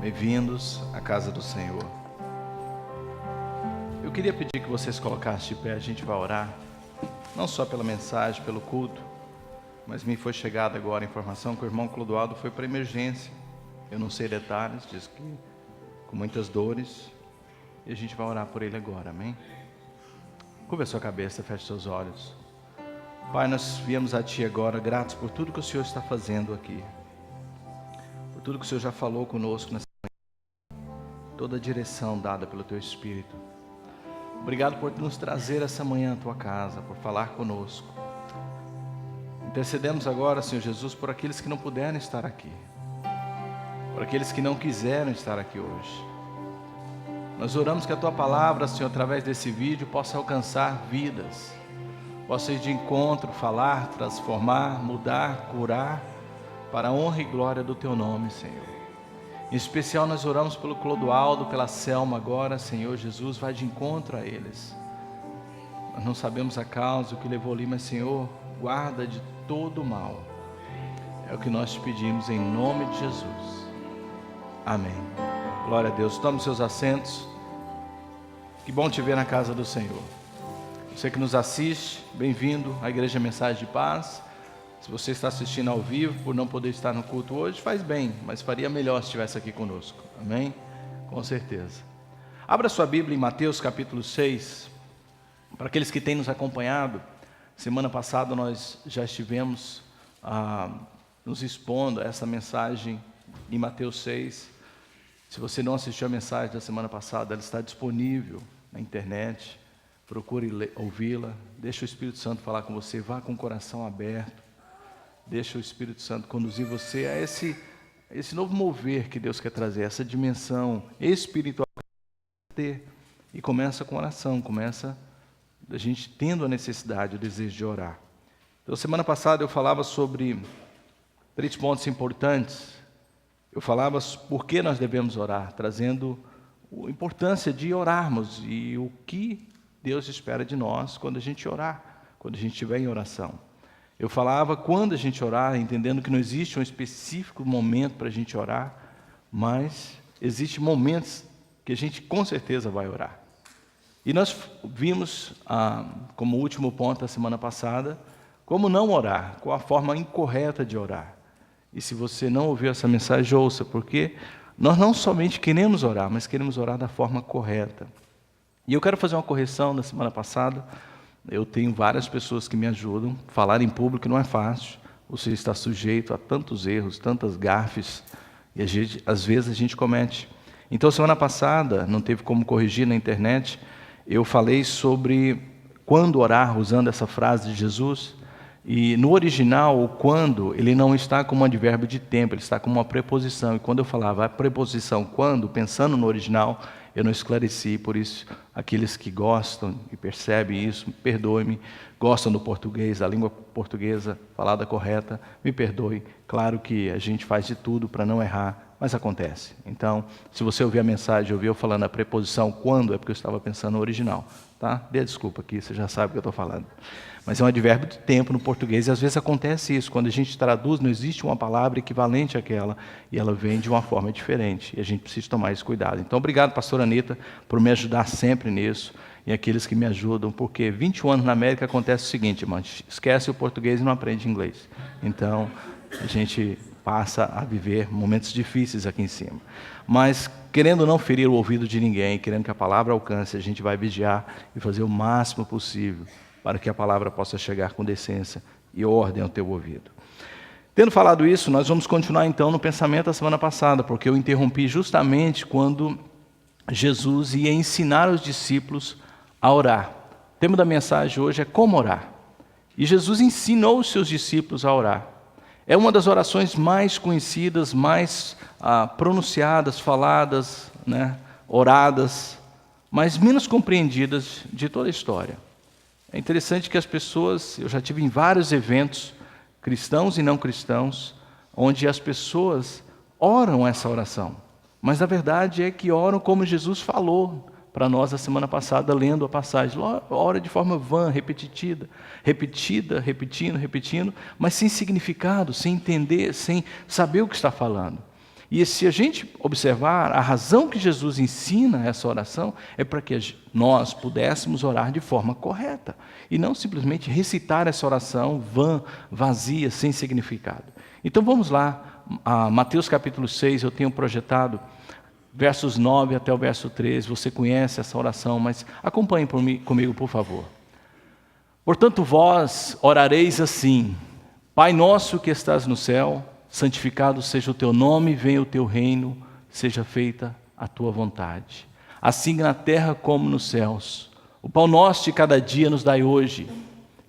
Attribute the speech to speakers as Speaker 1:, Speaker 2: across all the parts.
Speaker 1: Bem-vindos à casa do Senhor. Eu queria pedir que vocês colocassem de pé, a gente vai orar, não só pela mensagem, pelo culto, mas me foi chegada agora a informação que o irmão Clodoaldo foi para emergência. Eu não sei detalhes, diz que com muitas dores, e a gente vai orar por ele agora, amém? Curva a sua cabeça, feche seus olhos. Pai, nós viemos a Ti agora, gratos por tudo que o Senhor está fazendo aqui, por tudo que o Senhor já falou conosco nessa manhã, toda a direção dada pelo Teu Espírito. Obrigado por nos trazer essa manhã à Tua casa, por falar conosco. Intercedemos agora, Senhor Jesus, por aqueles que não puderam estar aqui, por aqueles que não quiseram estar aqui hoje. Nós oramos que a Tua palavra, Senhor, através desse vídeo, possa alcançar vidas, possa ir de encontro, falar, transformar, mudar, curar, para a honra e glória do Teu nome, Senhor. Em especial nós oramos pelo Clodoaldo, pela Selma agora, Senhor Jesus, vai de encontro a eles. Nós não sabemos a causa, o que levou ali, mas Senhor, guarda de todo o mal. É o que nós te pedimos em nome de Jesus. Amém. Glória a Deus. Tome seus assentos. Que bom te ver na casa do Senhor. Você que nos assiste, bem-vindo à Igreja Mensagem de Paz. Se você está assistindo ao vivo, por não poder estar no culto hoje, faz bem, mas faria melhor se estivesse aqui conosco. Amém? Com certeza. Abra sua Bíblia em Mateus capítulo 6. Para aqueles que têm nos acompanhado, semana passada nós já estivemos nos expondo a essa mensagem em Mateus 6. Se você não assistiu a mensagem da semana passada, ela está disponível na internet. Procure ouvi-la. Deixa o Espírito Santo falar com você. Vá com o coração aberto. Deixa o Espírito Santo conduzir você a esse novo mover que Deus quer trazer, essa dimensão espiritual que Deus quer ter. E começa com oração, começa a gente tendo a necessidade, o desejo de orar. Então, semana passada eu falava sobre 3 pontos importantes. Eu falava por que nós devemos orar, trazendo a importância de orarmos e o que Deus espera de nós quando a gente orar, quando a gente estiver em oração. Eu falava quando a gente orar, entendendo que não existe um específico momento para a gente orar, mas existem momentos que a gente com certeza vai orar. E nós vimos, como último ponto da semana passada, como não orar, qual a forma incorreta de orar. E se você não ouviu essa mensagem, ouça, porque nós não somente queremos orar, mas queremos orar da forma correta. E eu quero fazer uma correção da semana passada. Eu tenho várias pessoas que me ajudam. Falar em público não é fácil. Você está sujeito a tantos erros, tantas gafes, e às vezes a gente comete. Então, semana passada, não teve como corrigir na internet, eu falei sobre quando orar, usando essa frase de Jesus. E no original, o quando, ele não está como um advérbio de tempo, ele está como uma preposição. E quando eu falava a preposição quando, pensando no original, eu não esclareci, por isso aqueles que gostam e percebem isso, perdoe-me, gostam do português, da língua portuguesa falada correta, me perdoe. Claro que a gente faz de tudo para não errar, mas acontece. Então, se você ouvir a mensagem, ouviu eu falando a preposição quando, é porque eu estava pensando no original, tá? Dê a desculpa aqui, você já sabe o que eu estou falando. Mas é um advérbio de tempo no português, e às vezes acontece isso, quando a gente traduz, não existe uma palavra equivalente àquela, e ela vem de uma forma diferente, e a gente precisa tomar esse cuidado. Então, obrigado, pastora Anitta, por me ajudar sempre nisso, e aqueles que me ajudam, porque 21 anos na América acontece o seguinte, irmão, esquece o português e não aprende inglês. Então, a gente passa a viver momentos difíceis aqui em cima. Mas, querendo não ferir o ouvido de ninguém, querendo que a palavra alcance, a gente vai vigiar e fazer o máximo possível para que a palavra possa chegar com decência e ordem ao teu ouvido. Tendo falado isso, nós vamos continuar então no pensamento da semana passada, porque eu interrompi justamente quando Jesus ia ensinar os discípulos a orar. O tema da mensagem hoje é como orar. E Jesus ensinou os seus discípulos a orar. É uma das orações mais conhecidas, mais pronunciadas, faladas, oradas, mas menos compreendidas de toda a história. É interessante que as pessoas, eu já tive em vários eventos, cristãos e não cristãos, onde as pessoas oram essa oração. Mas a verdade é que oram como Jesus falou para nós a semana passada, lendo a passagem. Ora de forma vã, repetida, repetindo, mas sem significado, sem entender, sem saber o que está falando. E se a gente observar, a razão que Jesus ensina essa oração é para que nós pudéssemos orar de forma correta e não simplesmente recitar essa oração vã, vazia, sem significado. Então vamos lá, a Mateus capítulo 6, eu tenho projetado versos 9 até o verso 13, você conhece essa oração, mas acompanhe comigo, por favor. Portanto, vós orareis assim: Pai nosso que estás no céu, santificado seja o teu nome, venha o teu reino, seja feita a tua vontade, assim na terra como nos céus. O pão nosso de cada dia nos dai hoje.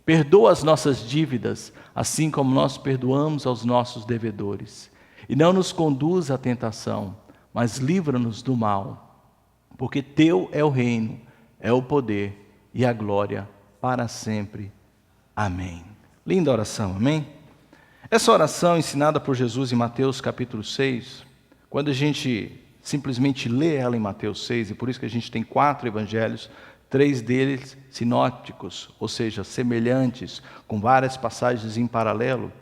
Speaker 1: Perdoa as nossas dívidas, assim como nós perdoamos aos nossos devedores. E não nos conduz à tentação, mas livra-nos do mal. Porque teu é o reino, é o poder e a glória para sempre. Amém. Linda oração, amém? Essa oração ensinada por Jesus em Mateus capítulo 6, quando a gente simplesmente lê ela em Mateus 6, e por isso que a gente tem 4 evangelhos, 3 deles sinópticos, ou seja, semelhantes, com várias passagens em paralelo,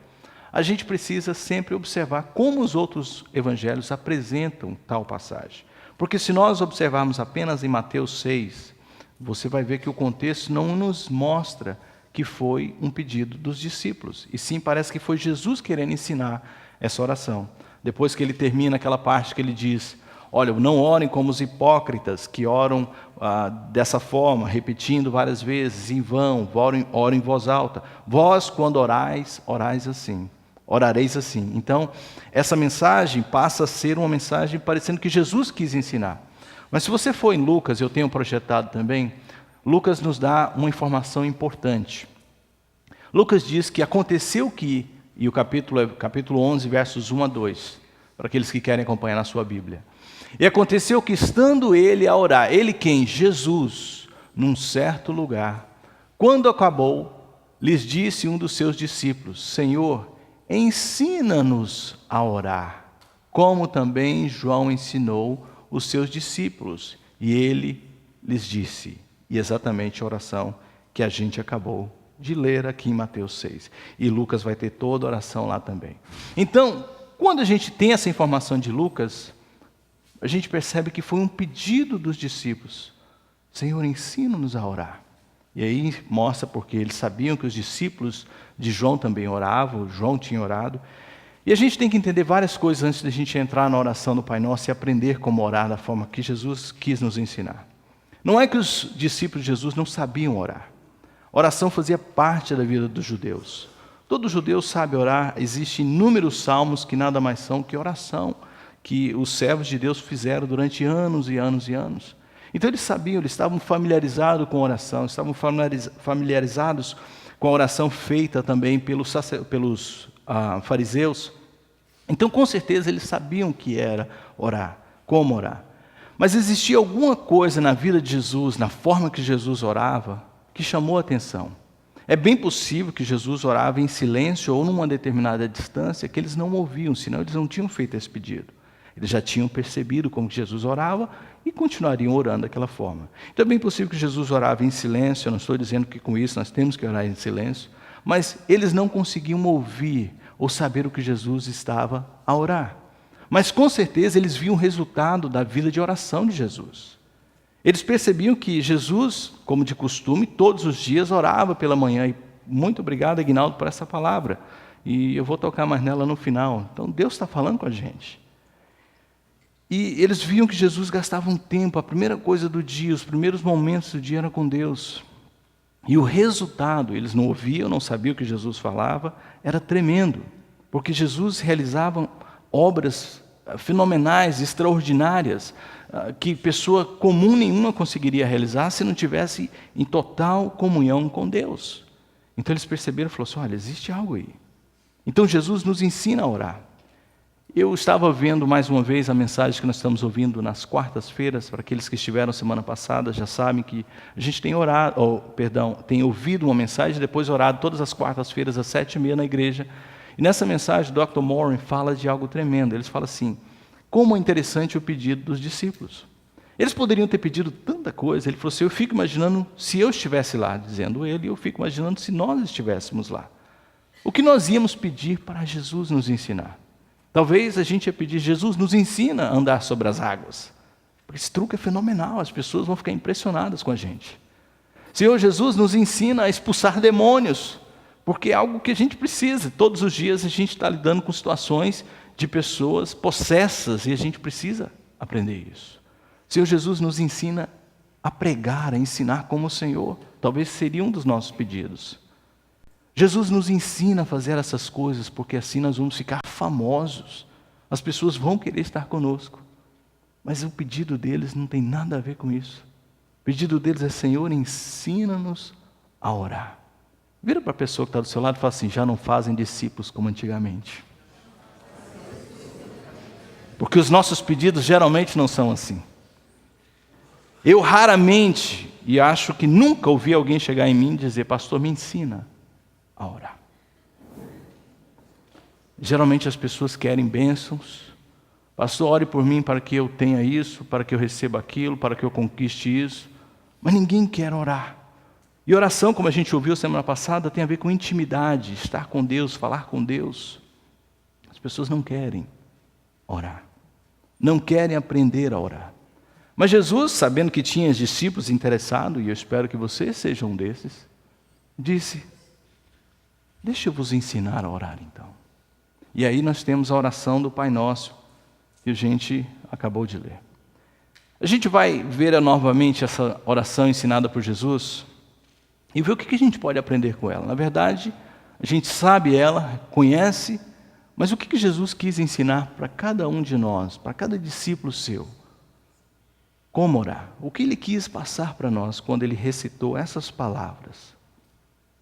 Speaker 1: a gente precisa sempre observar como os outros evangelhos apresentam tal passagem. Porque se nós observarmos apenas em Mateus 6, você vai ver que o contexto não nos mostra que foi um pedido dos discípulos, e sim parece que foi Jesus querendo ensinar essa oração. Depois que ele termina aquela parte que ele diz: olha, não orem como os hipócritas que oram dessa forma, repetindo várias vezes, em vão, orem em voz alta. Vós, quando orais, orais assim, orareis assim. Então, essa mensagem passa a ser uma mensagem parecendo que Jesus quis ensinar. Mas se você for em Lucas, eu tenho projetado também, Lucas nos dá uma informação importante. Lucas diz que aconteceu que, e o capítulo 11, versos 1 a 2, para aqueles que querem acompanhar na sua Bíblia. E aconteceu que, estando ele a orar, ele quem? Jesus, num certo lugar, quando acabou, lhes disse um dos seus discípulos: Senhor, ensina-nos a orar, como também João ensinou os seus discípulos. E ele lhes disse, e exatamente a oração que a gente acabou de ler aqui em Mateus 6. E Lucas vai ter toda a oração lá também. Então, quando a gente tem essa informação de Lucas, a gente percebe que foi um pedido dos discípulos: Senhor, ensina-nos a orar. E aí mostra porque eles sabiam que os discípulos de João também oravam, João tinha orado. E a gente tem que entender várias coisas antes de a gente entrar na oração do Pai Nosso e aprender como orar da forma que Jesus quis nos ensinar. Não é que os discípulos de Jesus não sabiam orar. A oração fazia parte da vida dos judeus. Todo judeu sabe orar. Existem inúmeros salmos que nada mais são que oração, que os servos de Deus fizeram durante anos e anos e anos. Então eles sabiam, eles estavam familiarizados com a oração, estavam familiarizados com a oração feita também pelos fariseus. Então com certeza eles sabiam o que era orar, como orar. Mas existia alguma coisa na vida de Jesus, na forma que Jesus orava, que chamou a atenção. É bem possível que Jesus orava em silêncio ou numa determinada distância que eles não ouviam, senão eles não tinham feito esse pedido. Eles já tinham percebido como Jesus orava e continuariam orando daquela forma. Então é bem possível que Jesus orava em silêncio. Eu não estou dizendo que com isso nós temos que orar em silêncio, mas eles não conseguiam ouvir ou saber o que Jesus estava a orar. Mas com certeza eles viam o resultado da vida de oração de Jesus. Eles percebiam que Jesus, como de costume, todos os dias orava pela manhã. E muito obrigado, Aguinaldo, por essa palavra. E eu vou tocar mais nela no final. Então Deus está falando com a gente. E eles viam que Jesus gastava um tempo, a primeira coisa do dia, os primeiros momentos do dia eram com Deus. E o resultado, eles não ouviam, não sabiam o que Jesus falava, era tremendo. Porque Jesus realizava obras fenomenais, extraordinárias, que pessoa comum nenhuma conseguiria realizar se não tivesse em total comunhão com Deus. Então eles perceberam e falaram assim: olha, existe algo aí. Então Jesus nos ensina a orar. Eu estava vendo mais uma vez a mensagem que nós estamos ouvindo nas quartas-feiras. Para aqueles que estiveram semana passada já sabem que a gente tem tem ouvido uma mensagem e depois orado todas as quartas-feiras às 7h30 na igreja. E nessa mensagem, o Dr. Morin fala de algo tremendo. Eles falam assim: como é interessante o pedido dos discípulos. Eles poderiam ter pedido tanta coisa. Ele falou assim: eu fico imaginando se eu estivesse lá, dizendo ele, eu fico imaginando se nós estivéssemos lá. O que nós íamos pedir para Jesus nos ensinar? Talvez a gente ia pedir: Jesus, nos ensina a andar sobre as águas. Porque esse truque é fenomenal, as pessoas vão ficar impressionadas com a gente. Senhor Jesus, nos ensina a expulsar demônios, porque é algo que a gente precisa. Todos os dias a gente está lidando com situações de pessoas possessas e a gente precisa aprender isso. Senhor Jesus, nos ensina a pregar, a ensinar como o Senhor. Talvez seria um dos nossos pedidos. Jesus nos ensina a fazer essas coisas, porque assim nós vamos ficar famosos. As pessoas vão querer estar conosco. Mas o pedido deles não tem nada a ver com isso. O pedido deles é: Senhor, ensina-nos a orar. Vira para a pessoa que está do seu lado e fala assim: já não fazem discípulos como antigamente. Porque os nossos pedidos geralmente não são assim. Eu raramente, e acho que nunca ouvi alguém chegar em mim e dizer: pastor, me ensina a orar. Geralmente as pessoas querem bênçãos. Pastor, ore por mim para que eu tenha isso, para que eu receba aquilo, para que eu conquiste isso. Mas ninguém quer orar. E oração, como a gente ouviu semana passada, tem a ver com intimidade, estar com Deus, falar com Deus. As pessoas não querem orar. Não querem aprender a orar. Mas Jesus, sabendo que tinha discípulos interessados, e eu espero que você seja um desses, disse: deixa eu vos ensinar a orar então. E aí nós temos a oração do Pai Nosso, que a gente acabou de ler. A gente vai ver novamente essa oração ensinada por Jesus e ver o que a gente pode aprender com ela. Na verdade, a gente sabe ela, conhece, mas o que Jesus quis ensinar para cada um de nós, para cada discípulo seu? Como orar? O que ele quis passar para nós quando ele recitou essas palavras?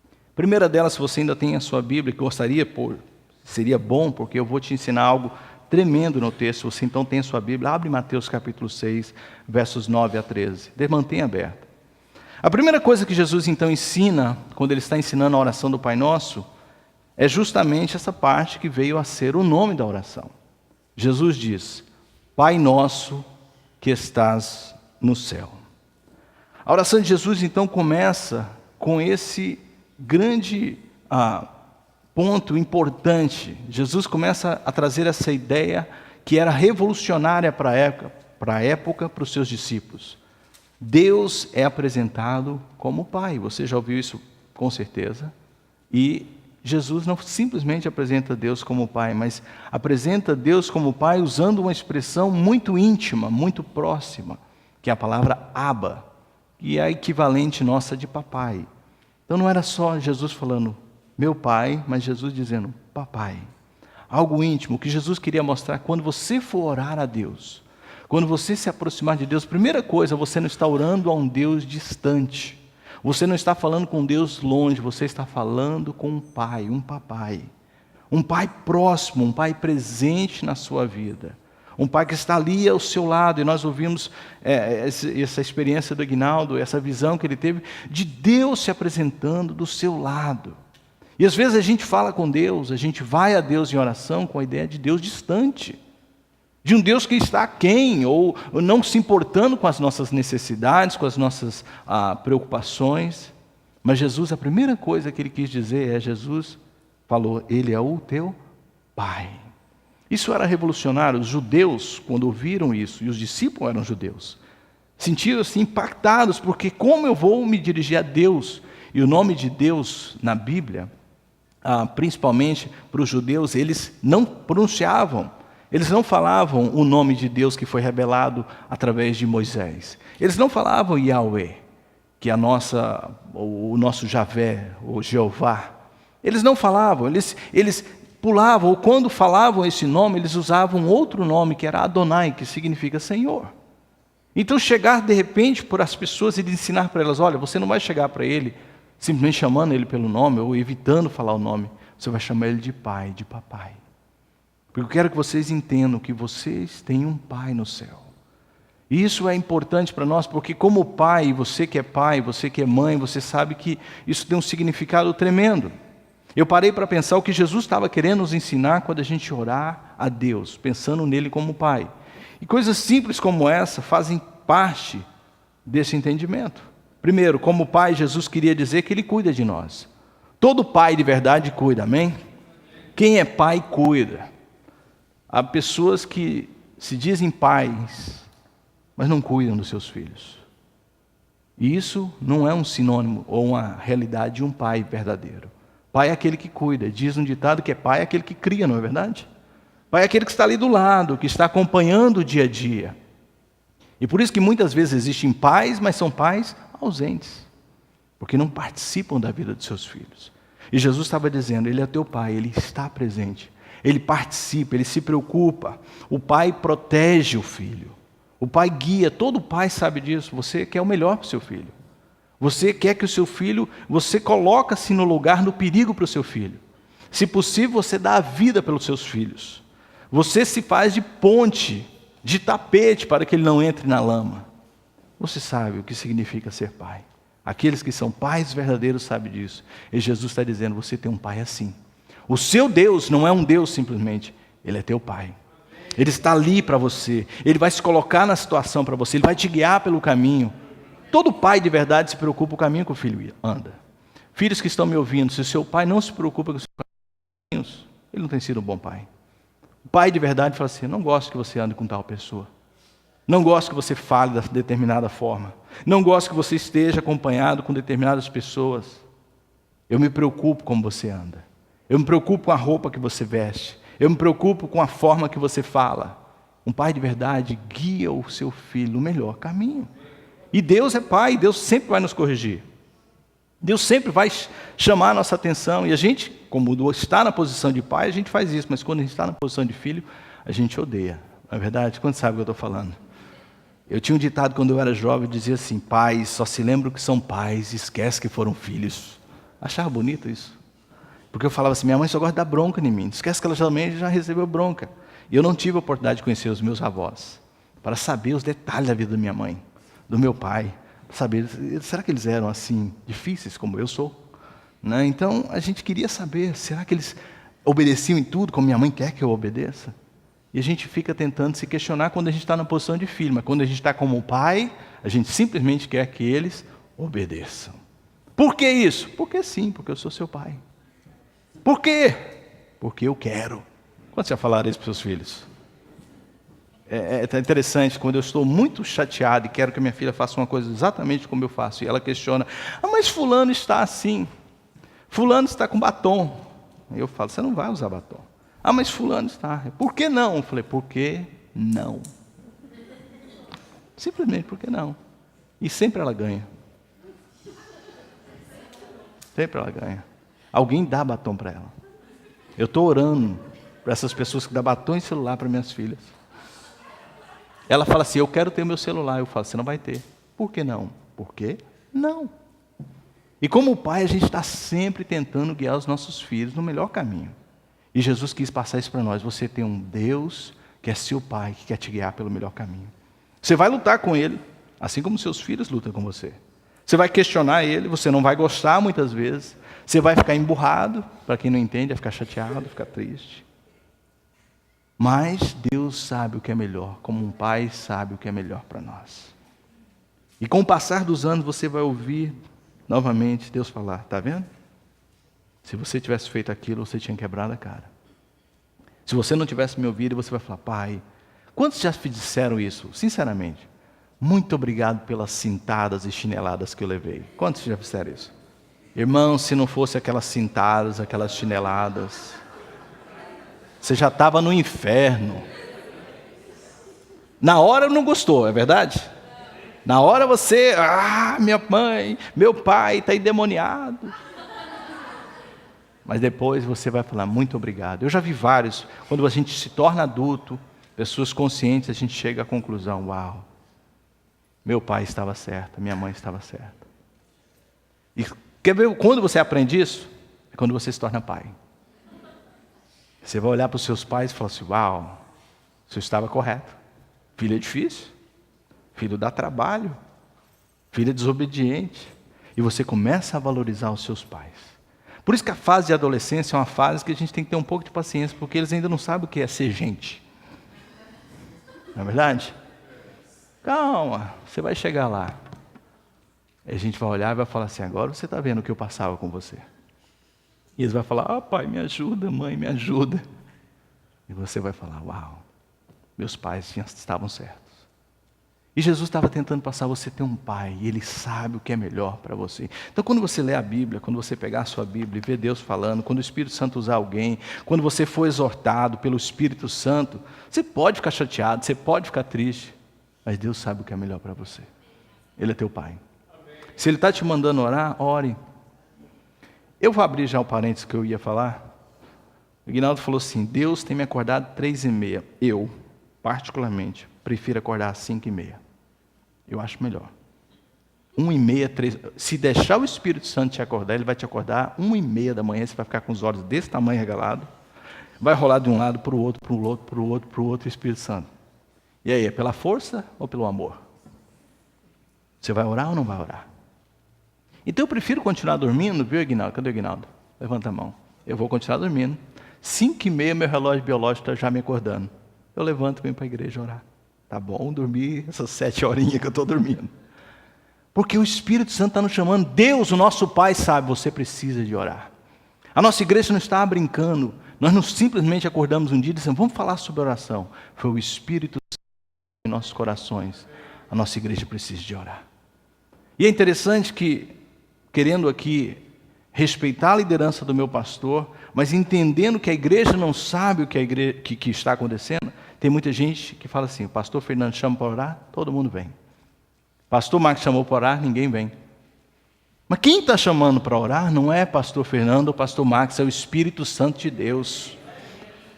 Speaker 1: A primeira delas, se você ainda tem a sua Bíblia, que gostaria, seria bom, porque eu vou te ensinar algo tremendo no texto. Você então tem a sua Bíblia, abre Mateus capítulo 6, versos 9 a 13. Mantenha aberta. A primeira coisa que Jesus então ensina, quando ele está ensinando a oração do Pai Nosso, é justamente essa parte que veio a ser o nome da oração. Jesus diz: Pai Nosso que estás no céu. A oração de Jesus então começa com esse grande ponto importante. Jesus começa a trazer essa ideia que era revolucionária para a época, para os seus discípulos. Deus é apresentado como Pai. Você já ouviu isso com certeza. E Jesus não simplesmente apresenta Deus como Pai, mas apresenta Deus como Pai usando uma expressão muito íntima, muito próxima, que é a palavra Abba, que é a equivalente nossa de papai. Então não era só Jesus falando meu Pai, mas Jesus dizendo papai. Algo íntimo que Jesus queria mostrar. Quando você for orar a Deus, quando você se aproximar de Deus, primeira coisa, você não está orando a um Deus distante. Você não está falando com Deus longe, você está falando com um pai, um papai. Um pai próximo, um pai presente na sua vida. Um pai que está ali ao seu lado. E nós ouvimos essa experiência do Aguinaldo, essa visão que ele teve de Deus se apresentando do seu lado. E às vezes a gente fala com Deus, a gente vai a Deus em oração com a ideia de Deus distante. De um Deus que está aquém, ou não se importando com as nossas necessidades, com as nossas preocupações. Mas Jesus, a primeira coisa que ele quis dizer é: Jesus falou, Ele é o teu Pai. Isso era revolucionário. Os judeus, quando ouviram isso, e os discípulos eram judeus, sentiram-se impactados, porque como eu vou me dirigir a Deus? E o nome de Deus na Bíblia, principalmente para os judeus, eles não pronunciavam. Eles não falavam o nome de Deus que foi revelado através de Moisés. Eles não falavam Yahweh, que é o nosso Javé, o Jeová. Eles não falavam, eles pulavam, ou quando falavam esse nome, eles usavam outro nome, que era Adonai, que significa Senhor. Então chegar de repente para as pessoas e ensinar para elas: olha, você não vai chegar para ele simplesmente chamando ele pelo nome, ou evitando falar o nome, você vai chamar ele de pai, de papai. Porque eu quero que vocês entendam que vocês têm um Pai no céu. E isso é importante para nós, porque como pai, você que é mãe, você sabe que isso tem um significado tremendo. Eu parei para pensar o que Jesus estava querendo nos ensinar quando a gente orar a Deus, pensando nele como Pai. E coisas simples como essa fazem parte desse entendimento. Primeiro, como Pai, Jesus queria dizer que Ele cuida de nós. Todo pai de verdade cuida, amém? Quem é pai, cuida. Há pessoas que se dizem pais, mas não cuidam dos seus filhos. E isso não é um sinônimo ou uma realidade de um pai verdadeiro. Pai é aquele que cuida. Diz um ditado que pai é aquele que cria, não é verdade? Pai é aquele que está ali do lado, que está acompanhando o dia a dia. E por isso que muitas vezes existem pais, mas são pais ausentes, porque não participam da vida dos seus filhos. E Jesus estava dizendo, Ele é teu pai, Ele está presente, Ele participa, Ele se preocupa. O pai protege o filho, o pai guia, todo pai sabe disso. Você quer o melhor para o seu filho. Você quer que o seu filho, você coloca-se no lugar, no perigo para o seu filho. Se possível, você dá a vida pelos seus filhos. Você se faz de ponte, de tapete para que ele não entre na lama. Você sabe o que significa ser pai. Aqueles que são pais verdadeiros sabem disso. E Jesus está dizendo, você tem um pai assim. O seu Deus não é um Deus simplesmente, Ele é teu pai. Ele está ali para você, Ele vai se colocar na situação para você, Ele vai te guiar pelo caminho. Todo pai de verdade se preocupa com o caminho que o filho anda. Filhos que estão me ouvindo, se o seu pai não se preocupa com os seus caminhos, ele não tem sido um bom pai. O pai de verdade fala assim, não gosto que você ande com tal pessoa. Não gosto que você fale de determinada forma. Não gosto que você esteja acompanhado com determinadas pessoas. Eu me preocupo como você anda. Eu me preocupo com a roupa que você veste. Eu me preocupo com a forma que você fala. Um pai de verdade guia o seu filho no melhor caminho. E Deus é pai, Deus sempre vai nos corrigir. Deus sempre vai chamar a nossa atenção. E a gente, como está na posição de pai, a gente faz isso. Mas quando a gente está na posição de filho, a gente odeia. Não é verdade? Quando sabe o que eu estou falando? Eu tinha um ditado quando eu era jovem, dizia assim, pais só se lembram que são pais e esquece que foram filhos. Achava bonito isso. Porque eu falava assim, minha mãe só gosta de dar bronca em mim. Esquece que ela também já recebeu bronca. E eu não tive a oportunidade de conhecer os meus avós, para saber os detalhes da vida da minha mãe, do meu pai, para saber, será que eles eram assim, difíceis como eu sou? Né? Então, a gente queria saber, será que eles obedeciam em tudo, como minha mãe quer que eu obedeça? E a gente fica tentando se questionar quando a gente está na posição de filho, mas quando a gente está como pai, a gente simplesmente quer que eles obedeçam. Por que isso? Porque sim, porque eu sou seu pai. Por quê? Porque eu quero. Quando você vai falar isso para os seus filhos? É interessante, quando eu estou muito chateado e quero que a minha filha faça uma coisa exatamente como eu faço, e ela questiona, mas fulano está assim, fulano está com batom. Eu falo, você não vai usar batom. Mas fulano está. Por que não? Eu falei, por que não? Simplesmente por que não? E sempre ela ganha. Sempre ela ganha. Alguém dá batom para ela. Eu estou orando para essas pessoas que dão batom e celular para minhas filhas. Ela fala assim, eu quero ter meu celular. Eu falo, você não vai ter. Por que não? Por que não? E como pai, a gente está sempre tentando guiar os nossos filhos no melhor caminho. E Jesus quis passar isso para nós. Você tem um Deus que é seu pai, que quer te guiar pelo melhor caminho. Você vai lutar com Ele, assim como seus filhos lutam com você. Você vai questionar Ele, você não vai gostar muitas vezes. Você vai ficar emburrado, para quem não entende, vai ficar chateado, ficar triste. Mas Deus sabe o que é melhor, como um pai sabe o que é melhor para nós. E com o passar dos anos, você vai ouvir novamente Deus falar, está vendo? Se você tivesse feito aquilo, você tinha quebrado a cara. Se você não tivesse me ouvido, você vai falar, pai, quantos já te disseram isso? Sinceramente, muito obrigado pelas cintadas e chineladas que eu levei. Quantos já disseram isso? Irmão, se não fosse aquelas cintadas, aquelas chineladas, você já estava no inferno. Na hora não gostou, é verdade? Na hora você, minha mãe, meu pai está endemoniado. Mas depois você vai falar, muito obrigado. Eu já vi vários, quando a gente se torna adulto, pessoas conscientes, a gente chega à conclusão, uau, meu pai estava certo, minha mãe estava certa. E quer ver quando você aprende isso? É quando você se torna pai. Você vai olhar para os seus pais e falar assim, uau, você estava correto. Filho é difícil, filho dá trabalho, filho é desobediente. E você começa a valorizar os seus pais. Por isso que a fase de adolescência é uma fase que a gente tem que ter um pouco de paciência, porque eles ainda não sabem o que é ser gente. Não é verdade? Calma, você vai chegar lá. E a gente vai olhar e vai falar assim, agora você está vendo o que eu passava com você. E eles vão falar, pai, me ajuda, mãe, me ajuda. E você vai falar, uau, meus pais estavam certos. E Jesus estava tentando passar, você tem um pai, e Ele sabe o que é melhor para você. Então quando você lê a Bíblia, quando você pegar a sua Bíblia e ver Deus falando, quando o Espírito Santo usar alguém, quando você for exortado pelo Espírito Santo, você pode ficar chateado, você pode ficar triste, mas Deus sabe o que é melhor para você. Ele é teu pai. Se Ele está te mandando orar, ore. Eu vou abrir já o parênteses que eu ia falar. O Ignaldo falou assim, Deus tem me acordado 3h30. Eu, particularmente, prefiro acordar às 5h30. Eu acho melhor. 1h30, 3. Se deixar o Espírito Santo te acordar, ele vai te acordar 1h30 da manhã, você vai ficar com os olhos desse tamanho regalados, vai rolar de um lado para o outro, para o outro, para o outro, para o outro, Espírito Santo. E aí, é pela força ou pelo amor? Você vai orar ou não vai orar? Então eu prefiro continuar dormindo, viu, Ignaldo? Cadê o Ignaldo? Levanta a mão. Eu vou continuar dormindo. 5h30, meu relógio biológico está já me acordando. Eu levanto e venho para a igreja orar. Tá bom, dormir essas 7 horinhas que eu estou dormindo. Porque o Espírito Santo está nos chamando. Deus, o nosso Pai, sabe, você precisa de orar. A nossa igreja não está brincando. Nós não simplesmente acordamos um dia e dissemos, vamos falar sobre oração. Foi o Espírito Santo em nossos corações. A nossa igreja precisa de orar. E é interessante que, querendo aqui respeitar a liderança do meu pastor, mas entendendo que a igreja não sabe o que está acontecendo, tem muita gente que fala assim, o pastor Fernando chama para orar, todo mundo vem. Pastor Marcos chamou para orar, ninguém vem. Mas quem está chamando para orar não é pastor Fernando ou pastor Marcos, é o Espírito Santo de Deus.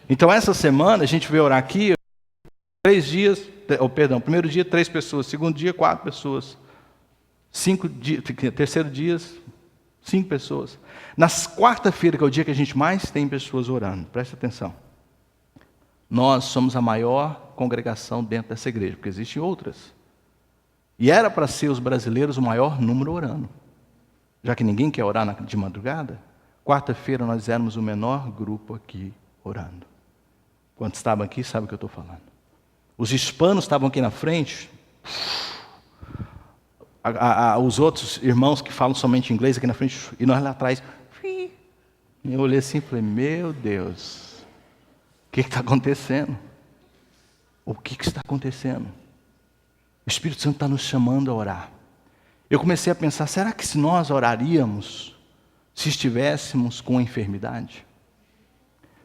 Speaker 1: Então essa semana a gente veio orar aqui, 3 dias, primeiro dia 3 pessoas, segundo dia 4 pessoas, 5 dias, terceiro dia 5 pessoas. Nas quarta-feira, que é o dia que a gente mais tem pessoas orando, presta atenção. Nós somos a maior congregação dentro dessa igreja, porque existem outras. E era para ser os brasileiros o maior número orando. Já que ninguém quer orar de madrugada, quarta-feira nós éramos o menor grupo aqui orando. Quando estavam aqui, sabe o que eu estou falando. Os hispanos estavam aqui na frente, os outros irmãos que falam somente inglês aqui na frente, e nós lá atrás. Eu olhei assim e falei, meu Deus, o que está acontecendo? O que está acontecendo? O Espírito Santo está nos chamando a orar. Eu comecei a pensar, será que se nós oraríamos, se estivéssemos com enfermidade?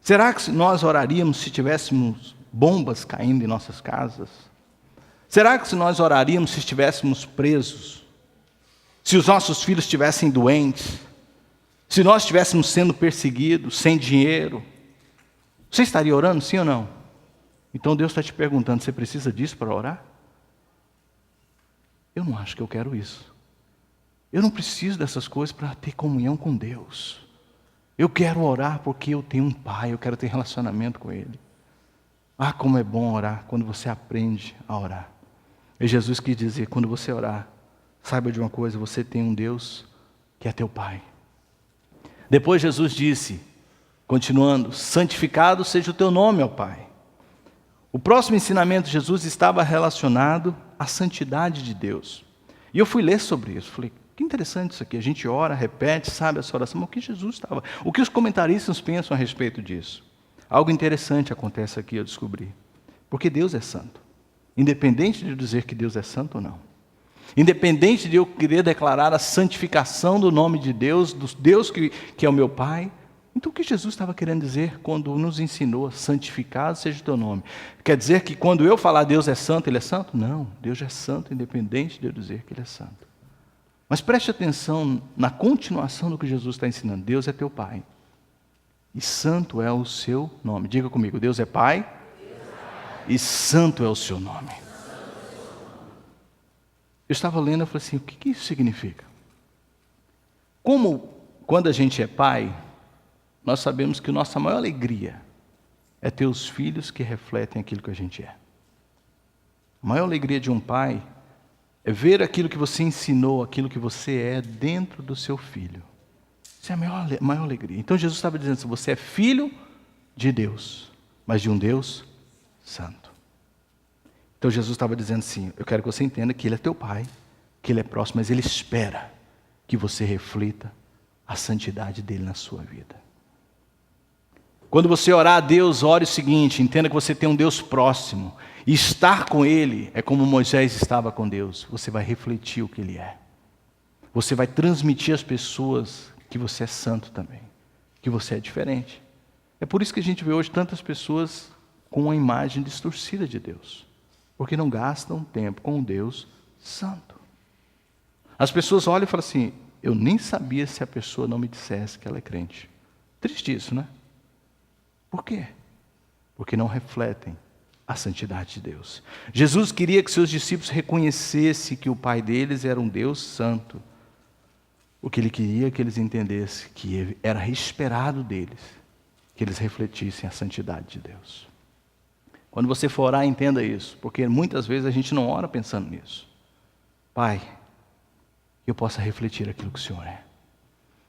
Speaker 1: Será que se nós oraríamos se tivéssemos bombas caindo em nossas casas? Será que se nós oraríamos se estivéssemos presos? Se os nossos filhos estivessem doentes? Se nós estivéssemos sendo perseguidos, sem dinheiro? Você estaria orando, sim ou não? Então Deus está te perguntando, você precisa disso para orar? Eu não acho que eu quero isso. Eu não preciso dessas coisas para ter comunhão com Deus. Eu quero orar porque eu tenho um pai, eu quero ter relacionamento com Ele. Ah, como é bom orar quando você aprende a orar. E Jesus quis dizer, quando você orar, saiba de uma coisa, você tem um Deus que é teu pai. Depois Jesus disse, continuando, santificado seja o teu nome, ó Pai. O próximo ensinamento de Jesus estava relacionado à santidade de Deus. E eu fui ler sobre isso, falei, que interessante isso aqui, a gente ora, repete, sabe essa oração, mas o que Jesus estava, o que os comentaristas pensam a respeito disso? Algo interessante acontece aqui, eu descobri, porque Deus é santo, independente de eu dizer que Deus é santo ou não, independente de eu querer declarar a santificação do nome de Deus, do Deus que é o meu Pai. Então o que Jesus estava querendo dizer quando nos ensinou, santificado seja o teu nome? Quer dizer que quando eu falar Deus é santo, Ele é santo? Não, Deus é santo, independente de eu dizer que Ele é santo. Mas preste atenção na continuação do que Jesus está ensinando. Deus é teu Pai, e santo é o seu nome. Diga comigo, Deus é Pai, e santo é o seu nome. Eu estava lendo e falei assim, o que isso significa? Como quando a gente é pai, nós sabemos que nossa maior alegria é ter os filhos que refletem aquilo que a gente é. A maior alegria de um pai é ver aquilo que você ensinou, aquilo que você é dentro do seu filho. Isso é a maior alegria. Então Jesus estava dizendo assim, você é filho de Deus, mas de um Deus santo. Então Jesus estava dizendo assim, eu quero que você entenda que Ele é teu Pai, que Ele é próximo, mas Ele espera que você reflita a santidade dEle na sua vida. Quando você orar a Deus, ore o seguinte: entenda que você tem um Deus próximo. E estar com Ele é como Moisés estava com Deus. Você vai refletir o que Ele é. Você vai transmitir às pessoas que você é santo também, que você é diferente. É por isso que a gente vê hoje tantas pessoas com uma imagem distorcida de Deus, porque não gastam tempo com um Deus santo. As pessoas olham e falam assim: eu nem sabia se a pessoa não me dissesse que ela é crente. Triste isso, né? Por quê? Porque não refletem a santidade de Deus. Jesus queria que seus discípulos reconhecessem que o Pai deles era um Deus santo. O que Ele queria que eles entendessem, que era esperado deles, que eles refletissem a santidade de Deus. Quando você for orar, entenda isso, porque muitas vezes a gente não ora pensando nisso. Pai, que eu possa refletir aquilo que o Senhor é,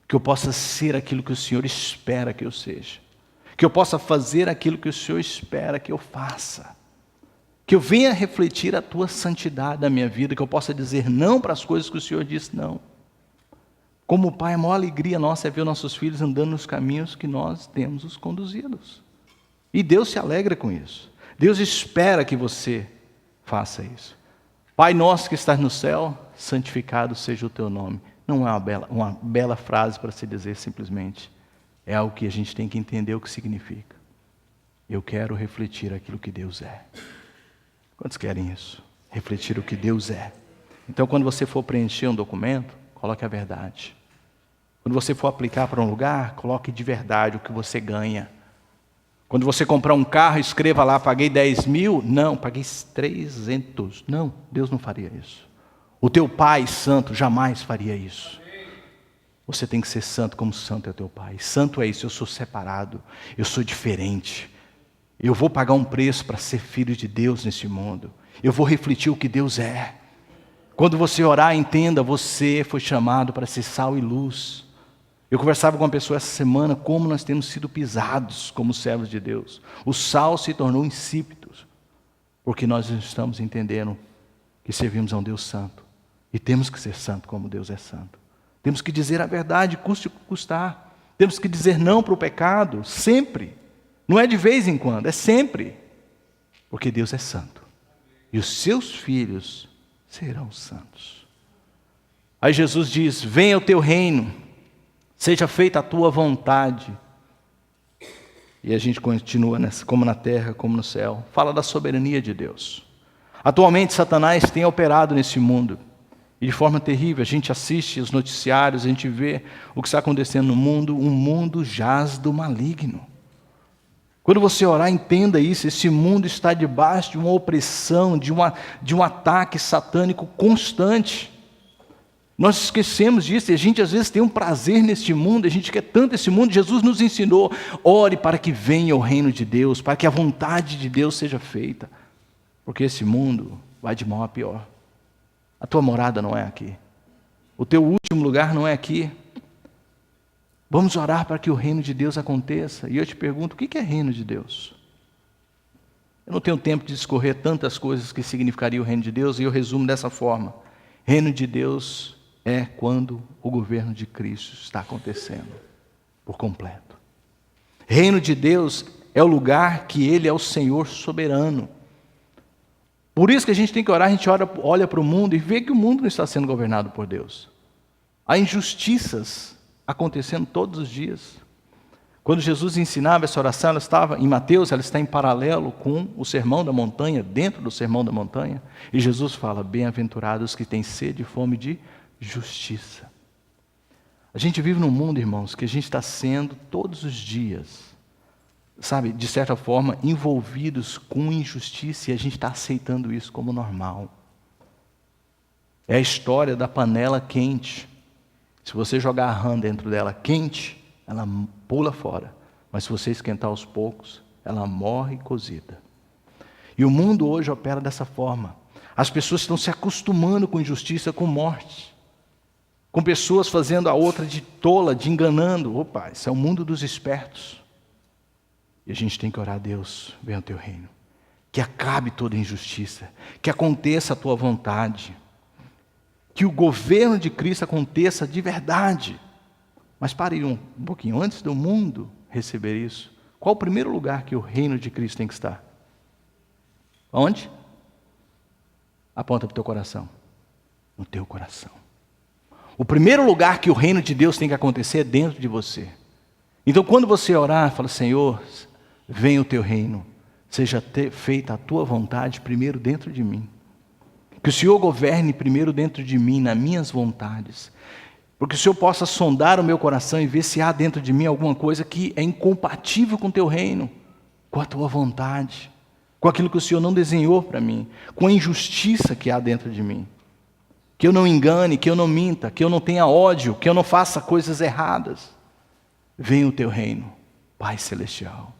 Speaker 1: que eu possa ser aquilo que o Senhor espera que eu seja, que eu possa fazer aquilo que o Senhor espera que eu faça, que eu venha refletir a Tua santidade na minha vida, que eu possa dizer não para as coisas que o Senhor disse não. Como pai, a maior alegria nossa é ver nossos filhos andando nos caminhos que nós temos os conduzidos. E Deus se alegra com isso. Deus espera que você faça isso. Pai nosso que estás no céu, santificado seja o teu nome. Não é uma bela frase para se dizer simplesmente. É algo que a gente tem que entender o que significa. Eu quero refletir aquilo que Deus é. Quantos querem isso? Refletir o que Deus é. Então, quando você for preencher um documento, coloque a verdade. Quando você for aplicar para um lugar, coloque de verdade o que você ganha. Quando você comprar um carro, escreva lá: paguei 10 mil. Não, paguei 300. Não, Deus não faria isso. O teu Pai santo jamais faria isso. Você tem que ser santo como santo é o teu Pai. Santo é isso: eu sou separado, eu sou diferente. Eu vou pagar um preço para ser filho de Deus nesse mundo. Eu vou refletir o que Deus é. Quando você orar, entenda, você foi chamado para ser sal e luz. Eu conversava com uma pessoa essa semana, como nós temos sido pisados como servos de Deus. O sal se tornou insípido, porque nós estamos entendendo que servimos a um Deus santo. E temos que ser santo como Deus é santo. Temos que dizer a verdade, custe o que custar. Temos que dizer não para o pecado, sempre. Não é de vez em quando, é sempre. Porque Deus é santo. E os seus filhos serão santos. Aí Jesus diz: venha o teu reino, seja feita a tua vontade. E a gente continua como na terra, como no céu. Fala da soberania de Deus. Atualmente Satanás tem operado nesse mundo, e de forma terrível. A gente assiste os noticiários, a gente vê o que está acontecendo no mundo. O mundo jaz do maligno. Quando você orar, entenda isso: esse mundo está debaixo de uma opressão, de um ataque satânico constante. Nós esquecemos disso, e a gente às vezes tem um prazer neste mundo, a gente quer tanto esse mundo. Jesus nos ensinou: ore para que venha o reino de Deus, para que a vontade de Deus seja feita, porque esse mundo vai de mal a pior. A tua morada não é aqui, o teu último lugar não é aqui. Vamos orar para que o reino de Deus aconteça. E eu te pergunto: o que é reino de Deus? Eu não tenho tempo de discorrer tantas coisas que significaria o reino de Deus, e eu resumo dessa forma: reino de Deus é quando o governo de Cristo está acontecendo por completo. Reino de Deus é o lugar que Ele é o Senhor soberano. Por isso que a gente tem que orar. A gente olha para o mundo e vê que o mundo não está sendo governado por Deus. Há injustiças acontecendo todos os dias. Quando Jesus ensinava essa oração, ela estava em Mateus, ela está em paralelo com o Sermão da Montanha, dentro do Sermão da Montanha. E Jesus fala: bem-aventurados que têm sede e fome de justiça. A gente vive num mundo, irmãos, que a gente está sendo todos os dias, sabe, de certa forma, envolvidos com injustiça, e a gente está aceitando isso como normal. É a história da panela quente. Se você jogar a rã dentro dela quente, ela pula fora. Mas se você esquentar aos poucos, ela morre cozida. E o mundo hoje opera dessa forma. As pessoas estão se acostumando com injustiça, com morte. Com pessoas fazendo a outra de tola, de enganando. Opa, isso é o mundo dos espertos. E a gente tem que orar a Deus: venha o teu reino. Que acabe toda injustiça. Que aconteça a tua vontade. Que o governo de Cristo aconteça de verdade. Mas pare um pouquinho. Antes do mundo receber isso, qual o primeiro lugar que o reino de Cristo tem que estar? Onde? Aponta para o teu coração. No teu coração. O primeiro lugar que o reino de Deus tem que acontecer é dentro de você. Então quando você orar, fala: Senhor, venha o teu reino, seja feita a tua vontade primeiro dentro de mim. Que o Senhor governe primeiro dentro de mim, nas minhas vontades. Porque o Senhor possa sondar o meu coração e ver se há dentro de mim alguma coisa que é incompatível com o teu reino, com a tua vontade, com aquilo que o Senhor não desenhou para mim, com a injustiça que há dentro de mim. Que eu não engane, que eu não minta, que eu não tenha ódio, que eu não faça coisas erradas. Venha o teu reino, Pai Celestial,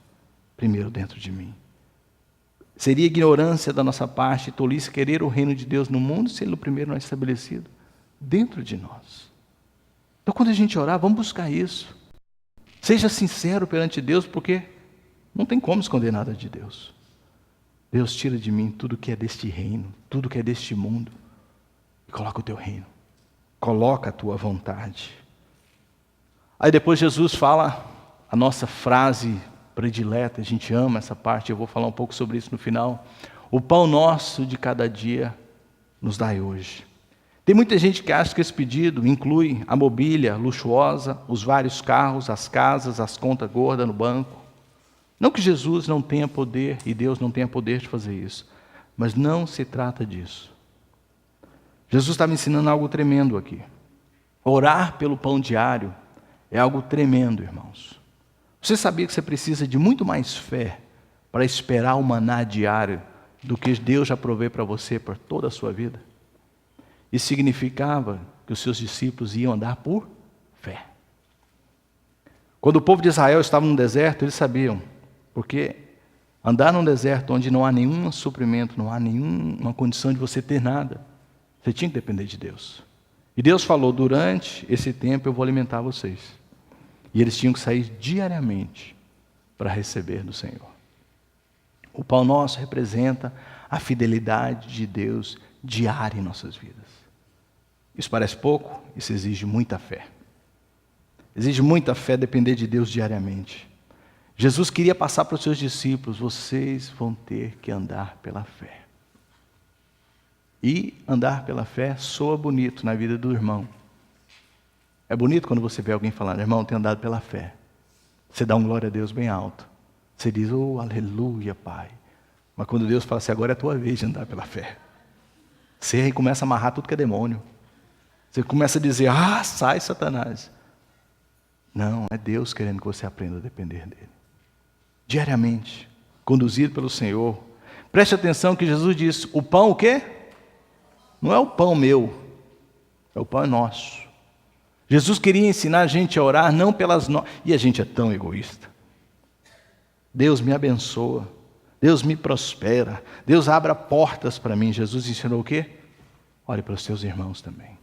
Speaker 1: primeiro dentro de mim. Seria ignorância da nossa parte, tolice, querer o reino de Deus no mundo, se ele o primeiro não é estabelecido dentro de nós. Então quando a gente orar, vamos buscar isso. Seja sincero perante Deus, porque não tem como esconder nada de Deus. Deus, tira de mim tudo que é deste reino, tudo que é deste mundo, e coloca o teu reino. Coloca a tua vontade. Aí depois Jesus fala a nossa frase predileta, a gente ama essa parte, eu vou falar um pouco sobre isso no final. O pão nosso de cada dia nos dai hoje. Tem muita gente que acha que esse pedido inclui a mobília luxuosa, os vários carros, as casas, as contas gordas no banco. Não que Jesus não tenha poder e Deus não tenha poder de fazer isso, mas não se trata disso. Jesus estava ensinando algo tremendo aqui. Orar pelo pão diário é algo tremendo, irmãos. Você sabia que você precisa de muito mais fé para esperar o maná diário do que Deus já provê para você por toda a sua vida? Isso significava que os seus discípulos iam andar por fé. Quando o povo de Israel estava no deserto, eles sabiam, porque andar num deserto onde não há nenhum suprimento, não há nenhuma condição de você ter nada, você tinha que depender de Deus. E Deus falou: durante esse tempo eu vou alimentar vocês. E eles tinham que sair diariamente para receber do Senhor. O pão nosso representa a fidelidade de Deus diária em nossas vidas. Isso parece pouco? Isso exige muita fé. Exige muita fé depender de Deus diariamente. Jesus queria passar para os seus discípulos: vocês vão ter que andar pela fé. E andar pela fé soa bonito na vida do irmão. É bonito quando você vê alguém falando: irmão, tenho andado pela fé. Você dá um glória a Deus bem alto. Você diz: oh, aleluia, Pai. Mas quando Deus fala assim: agora é a tua vez de andar pela fé, você aí começa a amarrar tudo que é demônio. Você começa a dizer: ah, sai, Satanás. Não, é Deus querendo que você aprenda a depender dele. Diariamente, conduzido pelo Senhor. Preste atenção que Jesus disse: o pão o quê? Não é o pão meu, o pão é nosso. Jesus queria ensinar a gente a orar não pelas nossas... E a gente é tão egoísta. Deus me abençoa, Deus me prospera, Deus abra portas para mim. Jesus ensinou o quê? Ore para os seus irmãos também.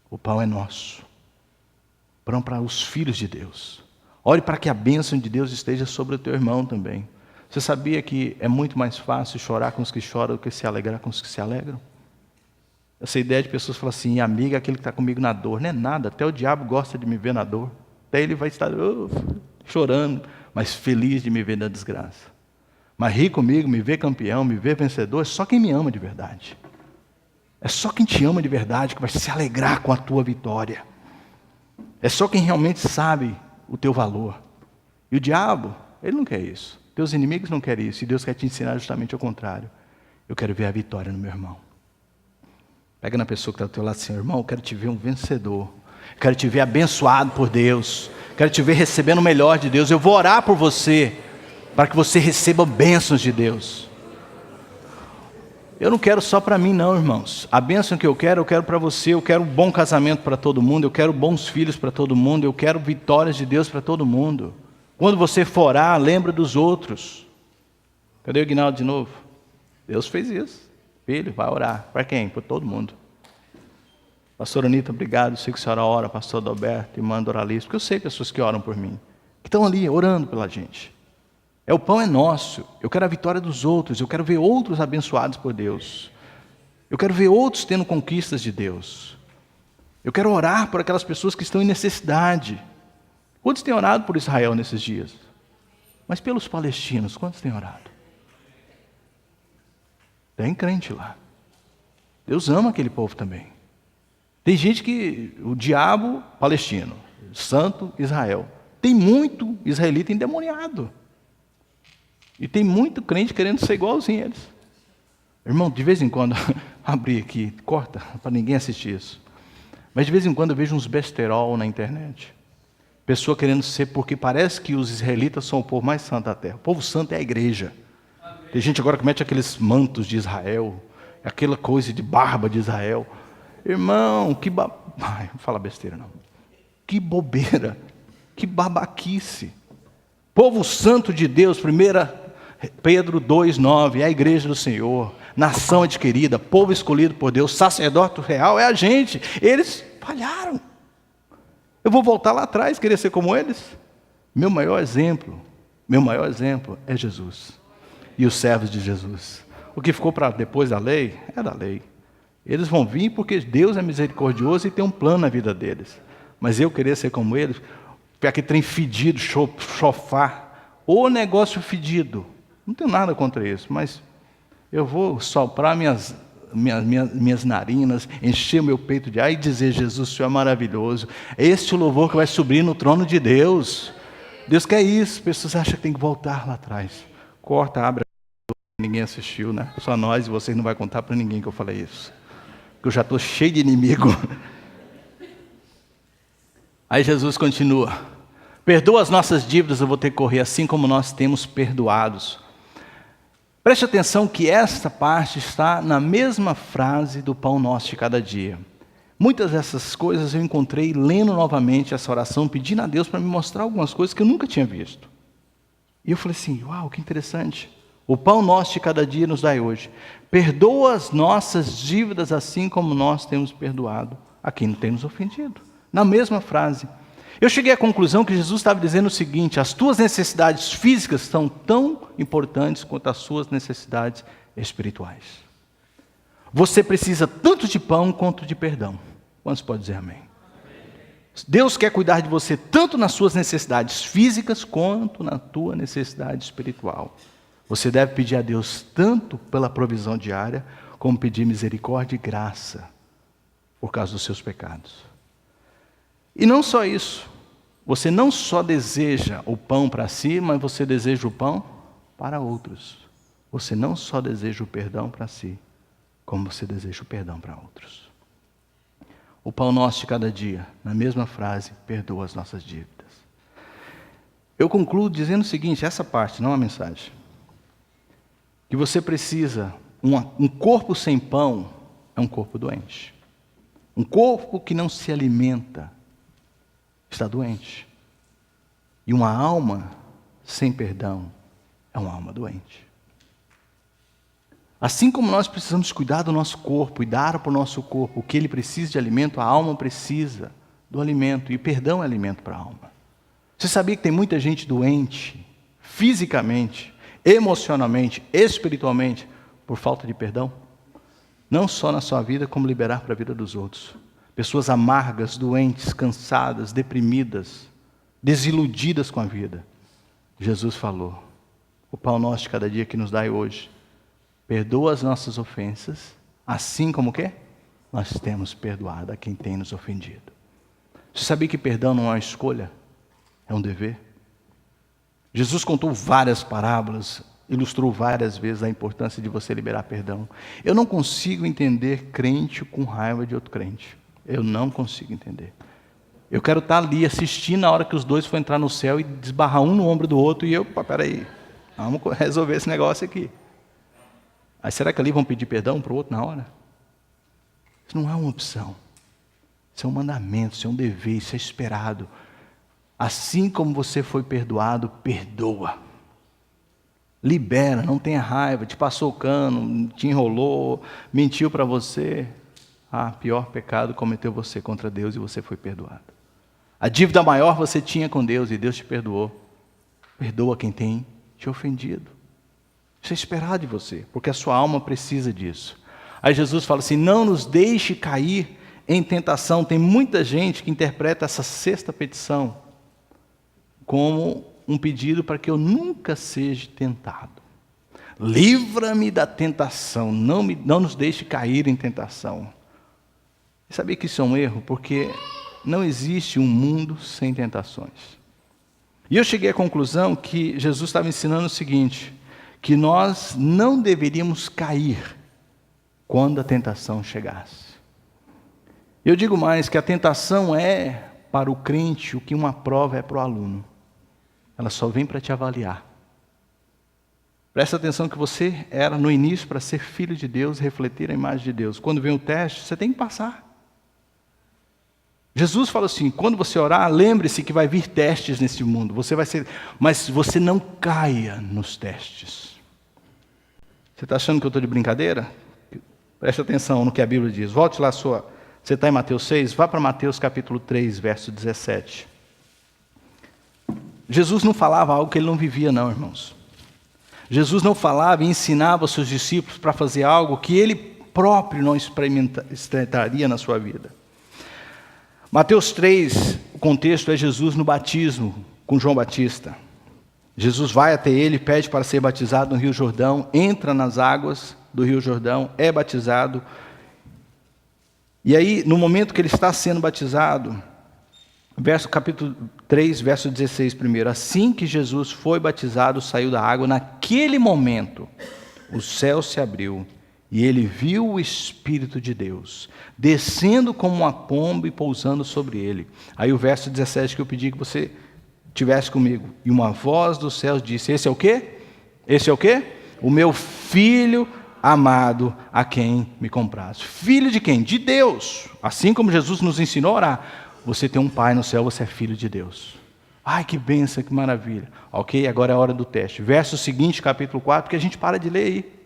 Speaker 1: O pão é nosso. Pão para os filhos de Deus. Ore para que a bênção de Deus esteja sobre o teu irmão também. Você sabia que é muito mais fácil chorar com os que choram do que se alegrar com os que se alegram? Essa ideia de pessoas falam assim: amiga, aquele que está comigo na dor. Não é nada, até o diabo gosta de me ver na dor. Até ele vai estar chorando, mas feliz de me ver na desgraça. Mas rir comigo, me ver campeão, me ver vencedor, é só quem me ama de verdade. É só quem te ama de verdade que vai se alegrar com a tua vitória. É só quem realmente sabe o teu valor. E o diabo, ele não quer isso. Teus inimigos não querem isso. E Deus quer te ensinar justamente ao contrário. Eu quero ver a vitória no meu irmão. Pega na pessoa que está do teu lado assim: irmão, eu quero te ver um vencedor. Eu quero te ver abençoado por Deus. Eu quero te ver recebendo o melhor de Deus. Eu vou orar por você, para que você receba bênçãos de Deus. Eu não quero só para mim não, irmãos. A bênção que eu quero para você. Eu quero um bom casamento para todo mundo. Eu quero bons filhos para todo mundo. Eu quero vitórias de Deus para todo mundo. Quando você for orar, lembra dos outros. Cadê o Ignaldo de novo? Deus fez isso. Filho, vai orar. Para quem? Para todo mundo. Pastor Anita, obrigado. Eu sei que a senhora ora. Pastor Adalberto, irmã Doralice. Porque eu sei pessoas que oram por mim. Que estão ali orando pela gente. O pão é nosso. Eu quero a vitória dos outros. Eu quero ver outros abençoados por Deus. Eu quero ver outros tendo conquistas de Deus. Eu quero orar por aquelas pessoas que estão em necessidade. Quantos têm orado por Israel nesses dias? Mas pelos palestinos, quantos têm orado? Tem crente lá. Deus ama aquele povo também. Tem gente que, o diabo palestino, santo Israel, tem muito israelita endemoniado. E tem muito crente querendo ser igualzinho a eles. Irmão, de vez em quando, abri aqui, corta, para ninguém assistir isso. Mas de vez em quando eu vejo uns besterol na internet. Pessoa querendo ser, porque parece que os israelitas são o povo mais santo da terra. O povo santo é a igreja. Tem gente agora que mete aqueles mantos de Israel, aquela coisa de barba de Israel. Irmão, Ai, não fala besteira não. Que bobeira, que babaquice. Povo santo de Deus, 1 Pedro 2,9, é a igreja do Senhor, nação adquirida, povo escolhido por Deus, sacerdote real, é a gente. Eles falharam. Eu vou voltar lá atrás, querer ser como eles? Meu maior exemplo é Jesus e os servos de Jesus. O que ficou para depois da lei, é da lei. Eles vão vir porque Deus é misericordioso e tem um plano na vida deles. Mas eu querer ser como eles, aquele trem fedido, chofar, ou negócio fedido. Não tenho nada contra isso, mas eu vou soprar minhas narinas, encher meu peito de ar e dizer: Jesus, o Senhor é maravilhoso. É este o louvor que vai subir no trono de Deus. Deus quer isso. Pessoas acham que tem que voltar lá atrás. Corta, abre. Ninguém assistiu, né? Só nós, e vocês não vão contar para ninguém que eu falei isso. Porque eu já estou cheio de inimigo. Aí Jesus continua: perdoa as nossas dívidas, eu vou ter que correr, assim como nós temos perdoados. Preste atenção que esta parte está na mesma frase do pão nosso de cada dia. Muitas dessas coisas eu encontrei lendo novamente essa oração, pedindo a Deus para me mostrar algumas coisas que eu nunca tinha visto. E eu falei assim: uau, que interessante. O pão nosso de cada dia nos dai hoje. Perdoa as nossas dívidas, assim como nós temos perdoado a quem não tem nos ofendido. Na mesma frase. Eu cheguei à conclusão que Jesus estava dizendo o seguinte: as tuas necessidades físicas são tão importantes quanto as suas necessidades espirituais. Você precisa tanto de pão quanto de perdão. Quantos podem dizer amém? Deus quer cuidar de você tanto nas suas necessidades físicas quanto na tua necessidade espiritual. Você deve pedir a Deus tanto pela provisão diária, como pedir misericórdia e graça por causa dos seus pecados. E não só isso, você não só deseja o pão para si, mas você deseja o pão para outros. Você não só deseja o perdão para si, como você deseja o perdão para outros. O pão nosso de cada dia, na mesma frase, perdoa as nossas dívidas. Eu concluo dizendo o seguinte, essa parte, não a mensagem. Que você precisa, um corpo sem pão é um corpo doente. Um corpo que não se alimenta está doente. E uma alma sem perdão é uma alma doente. Assim como nós precisamos cuidar do nosso corpo e dar para o nosso corpo o que ele precisa de alimento, a alma precisa do alimento. E perdão é alimento para a alma. Você sabia que tem muita gente doente, fisicamente, emocionalmente, espiritualmente, por falta de perdão? Não só na sua vida, como liberar para a vida dos outros. Pessoas amargas, doentes, cansadas, deprimidas, desiludidas com a vida. Jesus falou: o pão nosso de cada dia que nos dai hoje, perdoa as nossas ofensas, assim como o quê? Nós temos perdoado a quem tem nos ofendido. Você sabia que perdão não é uma escolha? É um dever? Jesus contou várias parábolas, ilustrou várias vezes a importância de você liberar perdão. Eu não consigo entender crente com raiva de outro crente. Eu não consigo entender. Eu quero estar ali assistindo na hora que os dois for entrar no céu e desbarrar um no ombro do outro e eu, peraí, vamos resolver esse negócio aqui. Aí será que ali vão pedir perdão para o outro na hora? Isso não é uma opção. Isso é um mandamento, isso é um dever, isso é esperado. Assim como você foi perdoado, perdoa. Libera, não tenha raiva, te passou o cano, te enrolou, mentiu para você. Pior pecado cometeu você contra Deus e você foi perdoado. A dívida maior você tinha com Deus e Deus te perdoou. Perdoa quem tem te ofendido. Isso é esperado de você, porque a sua alma precisa disso. Aí Jesus fala assim: não nos deixe cair em tentação. Tem muita gente que interpreta essa sexta petição como um pedido para que eu nunca seja tentado. Livra-me da tentação, não nos deixe cair em tentação. E sabia que isso é um erro? Porque não existe um mundo sem tentações. E eu cheguei à conclusão que Jesus estava ensinando o seguinte, que nós não deveríamos cair quando a tentação chegasse. Eu digo mais, que a tentação é para o crente o que uma prova é para o aluno. Ela só vem para te avaliar. Presta atenção que você era no início para ser filho de Deus, refletir a imagem de Deus. Quando vem o teste, você tem que passar. Jesus fala assim, quando você orar, lembre-se que vai vir testes nesse mundo. Mas você não caia nos testes. Você está achando que eu estou de brincadeira? Preste atenção no que a Bíblia diz. Volte lá você está em Mateus 6? Vá para Mateus capítulo 3, verso 17. Jesus não falava algo que ele não vivia não, irmãos. Jesus não falava e ensinava os seus discípulos para fazer algo que ele próprio não experimentaria na sua vida. Mateus 3, o contexto é Jesus no batismo com João Batista. Jesus vai até ele, pede para ser batizado no Rio Jordão, entra nas águas do Rio Jordão, é batizado. E aí, no momento que ele está sendo batizado, capítulo 3, verso 16 primeiro. Assim que Jesus foi batizado, saiu da água, naquele momento, o céu se abriu. E ele viu o Espírito de Deus, descendo como uma pomba e pousando sobre ele. Aí o verso 17 que eu pedi que você tivesse comigo. E uma voz dos céus disse, esse é o quê? Esse é o quê? O meu filho amado, a quem me compraz. Filho de quem? De Deus. Assim como Jesus nos ensinou a orar. Você tem um pai no céu, você é filho de Deus. Ai, que bênção, que maravilha. Ok, agora é a hora do teste. Verso seguinte, capítulo 4, que a gente para de ler aí.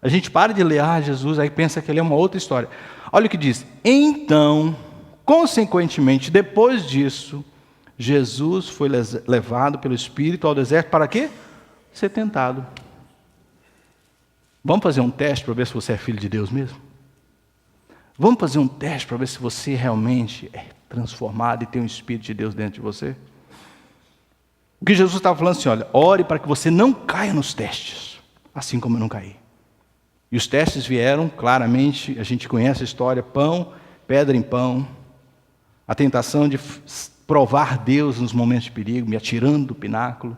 Speaker 1: A gente para de ler, Jesus, aí pensa que ele é uma outra história. Olha o que diz. Então, consequentemente, depois disso, Jesus foi levado pelo Espírito ao deserto para quê? Ser tentado. Vamos fazer um teste para ver se você é filho de Deus mesmo? Vamos fazer um teste para ver se você realmente é transformado e tem o Espírito de Deus dentro de você? O que Jesus estava falando assim, olha, ore para que você não caia nos testes, assim como eu não caí. E os testes vieram, claramente, a gente conhece a história, pão, pedra em pão, a tentação de provar Deus nos momentos de perigo, me atirando do pináculo,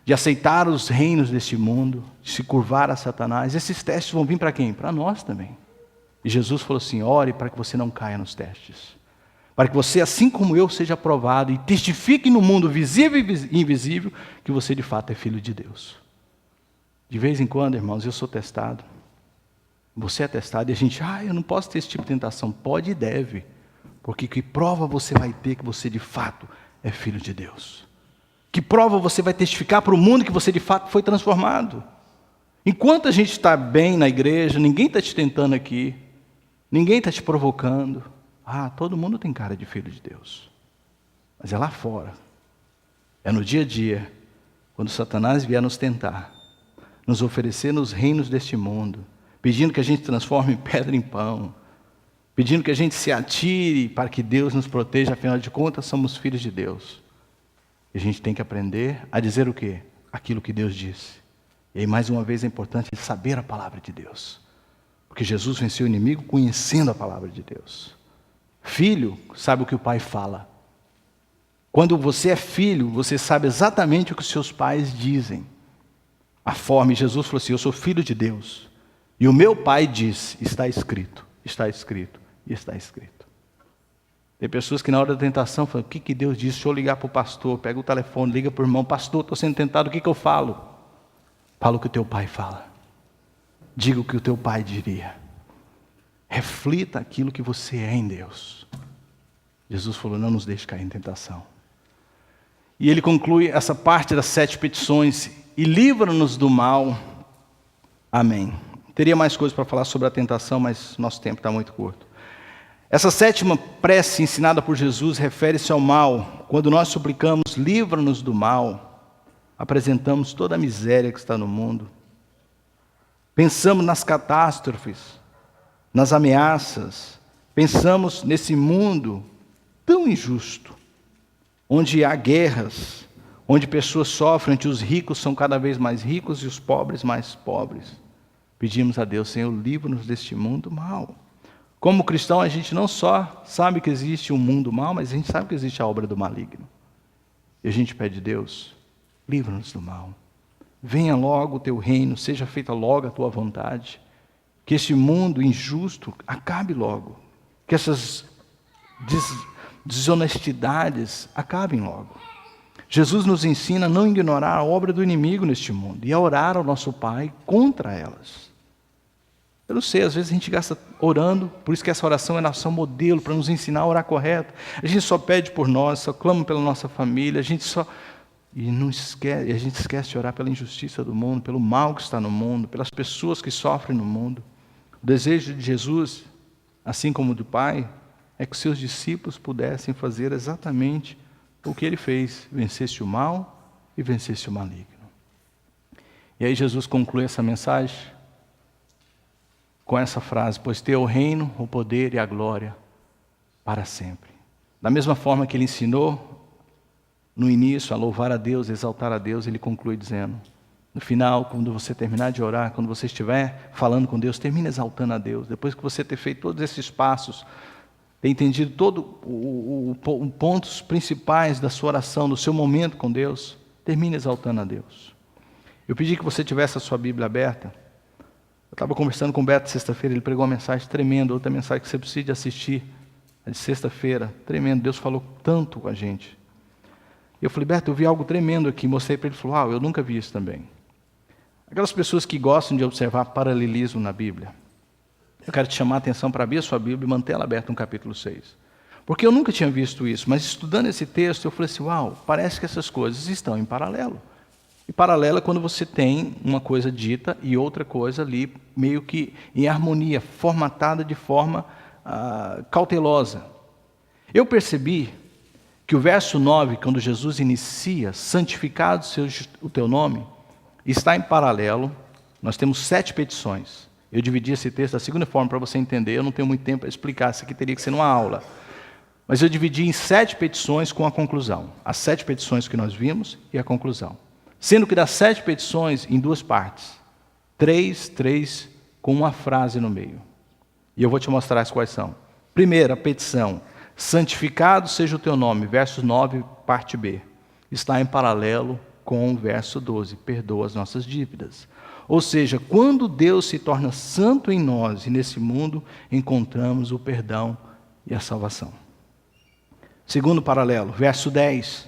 Speaker 1: de aceitar os reinos deste mundo, de se curvar a Satanás. Esses testes vão vir para quem? Para nós também. E Jesus falou assim, ore para que você não caia nos testes. Para que você, assim como eu, seja aprovado e testifique no mundo visível e invisível que você de fato é filho de Deus. De vez em quando, irmãos, eu sou testado. Você é testado e a gente, eu não posso ter esse tipo de tentação. Pode e deve, porque que prova você vai ter que você de fato é filho de Deus? Que prova você vai testificar para o mundo que você de fato foi transformado? Enquanto a gente está bem na igreja, ninguém está te tentando aqui, ninguém está te provocando. Todo mundo tem cara de filho de Deus. Mas é lá fora, é no dia a dia, quando Satanás vier nos tentar, nos oferecer nos reinos deste mundo, pedindo que a gente transforme pedra em pão, pedindo que a gente se atire para que Deus nos proteja, afinal de contas somos filhos de Deus. E a gente tem que aprender a dizer o quê? Aquilo que Deus disse. E aí mais uma vez é importante saber a palavra de Deus. Porque Jesus venceu o inimigo conhecendo a palavra de Deus. Filho sabe o que o pai fala. Quando você é filho, você sabe exatamente o que os seus pais dizem. A forma, e Jesus falou assim, eu sou filho de Deus. E o meu pai diz, está escrito, está escrito e está escrito. Tem pessoas que na hora da tentação falam, o que Deus disse? Deixa eu ligar para o pastor, pega o telefone, liga para o irmão, pastor, estou sendo tentado, o que eu falo? Fala o que o teu pai fala. Diga o que o teu pai diria. Reflita aquilo que você é em Deus. Jesus falou, não nos deixe cair em tentação. E ele conclui essa parte das 7 petições, e livra-nos do mal. Amém. Teria mais coisas para falar sobre a tentação, mas nosso tempo está muito curto. Essa 7ª prece ensinada por Jesus refere-se ao mal. Quando nós suplicamos, livra-nos do mal, apresentamos toda a miséria que está no mundo. Pensamos nas catástrofes, nas ameaças. Pensamos nesse mundo tão injusto, onde há guerras, onde pessoas sofrem, onde os ricos são cada vez mais ricos e os pobres mais pobres. Pedimos a Deus, Senhor, livra-nos deste mundo mal. Como cristão, a gente não só sabe que existe um mundo mal, mas a gente sabe que existe a obra do maligno. E a gente pede, Deus, livra-nos do mal. Venha logo o teu reino, seja feita logo a tua vontade. Que este mundo injusto acabe logo. Que essas desonestidades acabem logo. Jesus nos ensina a não ignorar a obra do inimigo neste mundo e a orar ao nosso Pai contra elas. Eu não sei, às vezes a gente gasta orando, por isso que essa oração é nosso modelo, para nos ensinar a orar correto. A gente só pede por nós, só clama pela nossa família, a gente esquece de orar pela injustiça do mundo, pelo mal que está no mundo, pelas pessoas que sofrem no mundo. O desejo de Jesus, assim como do Pai, é que os seus discípulos pudessem fazer exatamente o que ele fez, vencesse o mal e vencesse o maligno. E aí Jesus conclui essa mensagem com essa frase: pois teu o reino, o poder e a glória para sempre. Da mesma forma que ele ensinou no início a louvar a Deus, exaltar a Deus, ele conclui dizendo, no final, quando você terminar de orar, quando você estiver falando com Deus, termine exaltando a Deus. Depois que você ter feito todos esses passos, ter entendido todos os pontos principais da sua oração, do seu momento com Deus, termine exaltando a Deus. Eu pedi que você tivesse a sua Bíblia aberta. Eu estava conversando com o Beto sexta-feira, ele pregou uma mensagem tremenda, outra mensagem que você precisa assistir, a de sexta-feira, tremendo. Deus falou tanto com a gente. Eu falei, Beto, eu vi algo tremendo aqui, mostrei para ele, ele falou, eu nunca vi isso também. Aquelas pessoas que gostam de observar paralelismo na Bíblia, eu quero te chamar a atenção para abrir a sua Bíblia e manter ela aberta no capítulo 6. Porque eu nunca tinha visto isso, mas estudando esse texto, eu falei assim, parece que essas coisas estão em paralelo. E paralelo é quando você tem uma coisa dita e outra coisa ali, meio que em harmonia, formatada de forma cautelosa. Eu percebi que o verso 9, quando Jesus inicia, santificado seja o teu nome, está em paralelo. Nós temos 7 petições. Eu dividi esse texto da segunda forma para você entender, eu não tenho muito tempo para explicar, isso aqui teria que ser numa aula. Mas eu dividi em 7 petições com a conclusão. As 7 petições que nós vimos e a conclusão. Sendo que das 7 petições, em 2 partes. 3 com uma frase no meio. E eu vou te mostrar quais são. Primeira petição, santificado seja o teu nome, verso 9, parte B. Está em paralelo com o verso 12, perdoa as nossas dívidas. Ou seja, quando Deus se torna santo em nós e nesse mundo, encontramos o perdão e a salvação. Segundo paralelo, verso 10.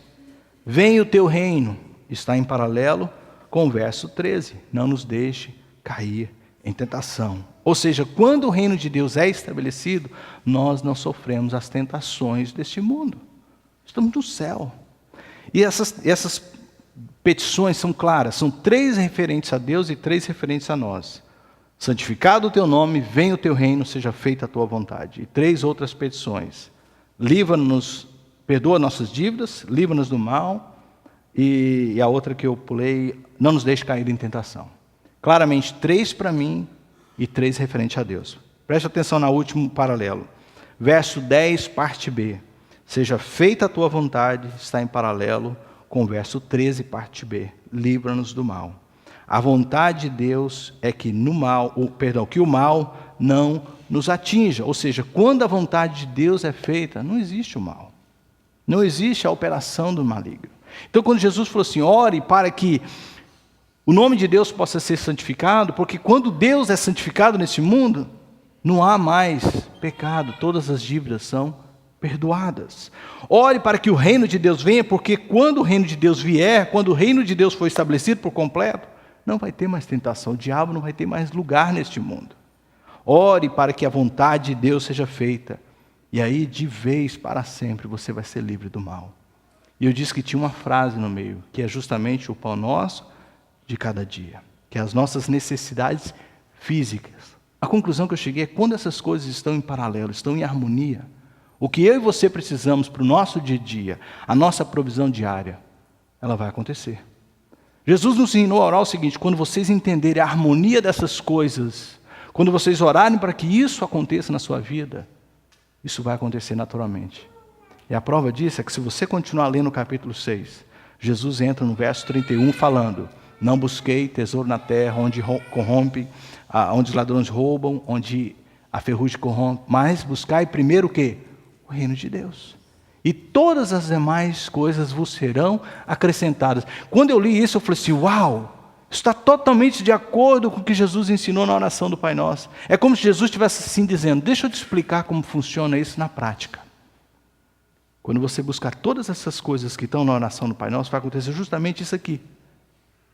Speaker 1: Venha o teu reino, está em paralelo com o verso 13. Não nos deixe cair em tentação. Ou seja, quando o reino de Deus é estabelecido, nós não sofremos as tentações deste mundo. Estamos no céu. E essas petições são claras, são 3 referentes a Deus e 3 referentes a nós. Santificado o teu nome, venha o teu reino, seja feita a tua vontade. E 3 outras petições. Livra-nos, perdoa nossas dívidas, livra-nos do mal. E a outra que eu pulei, não nos deixe cair em tentação. Claramente, 3 para mim e 3 referente a Deus. Preste atenção no último paralelo. Verso 10, parte B. Seja feita a tua vontade, está em paralelo com o verso 13, parte B. Livra-nos do mal. A vontade de Deus é que que o mal não nos atinja. Ou seja, quando a vontade de Deus é feita, não existe o mal. Não existe a operação do maligno. Então, quando Jesus falou assim, ore para que o nome de Deus possa ser santificado, porque quando Deus é santificado nesse mundo, não há mais pecado, todas as dívidas são perdoadas. Ore para que o reino de Deus venha, porque quando o reino de Deus vier, quando o reino de Deus for estabelecido por completo, não vai ter mais tentação, o diabo não vai ter mais lugar neste mundo. Ore para que a vontade de Deus seja feita, e aí de vez para sempre você vai ser livre do mal. E eu disse que tinha uma frase no meio, que é justamente o pão nosso de cada dia, que é as nossas necessidades físicas. A conclusão que eu cheguei é que quando essas coisas estão em paralelo, estão em harmonia, o que eu e você precisamos para o nosso dia a dia, a nossa provisão diária, ela vai acontecer. Jesus nos ensinou a orar o seguinte, quando vocês entenderem a harmonia dessas coisas, quando vocês orarem para que isso aconteça na sua vida, isso vai acontecer naturalmente. E a prova disso é que se você continuar lendo o capítulo 6, Jesus entra no verso 31 falando: não busquei tesouro na terra, onde corrompe, onde os ladrões roubam, onde a ferrugem corrompe, mas buscai primeiro o quê? O reino de Deus. E todas as demais coisas vos serão acrescentadas. Quando eu li isso, eu falei assim: uau, isso está totalmente de acordo com o que Jesus ensinou na oração do Pai Nosso. É como se Jesus estivesse assim dizendo: deixa eu te explicar como funciona isso na prática. Quando você buscar todas essas coisas que estão na oração do Pai Nosso, vai acontecer justamente isso aqui.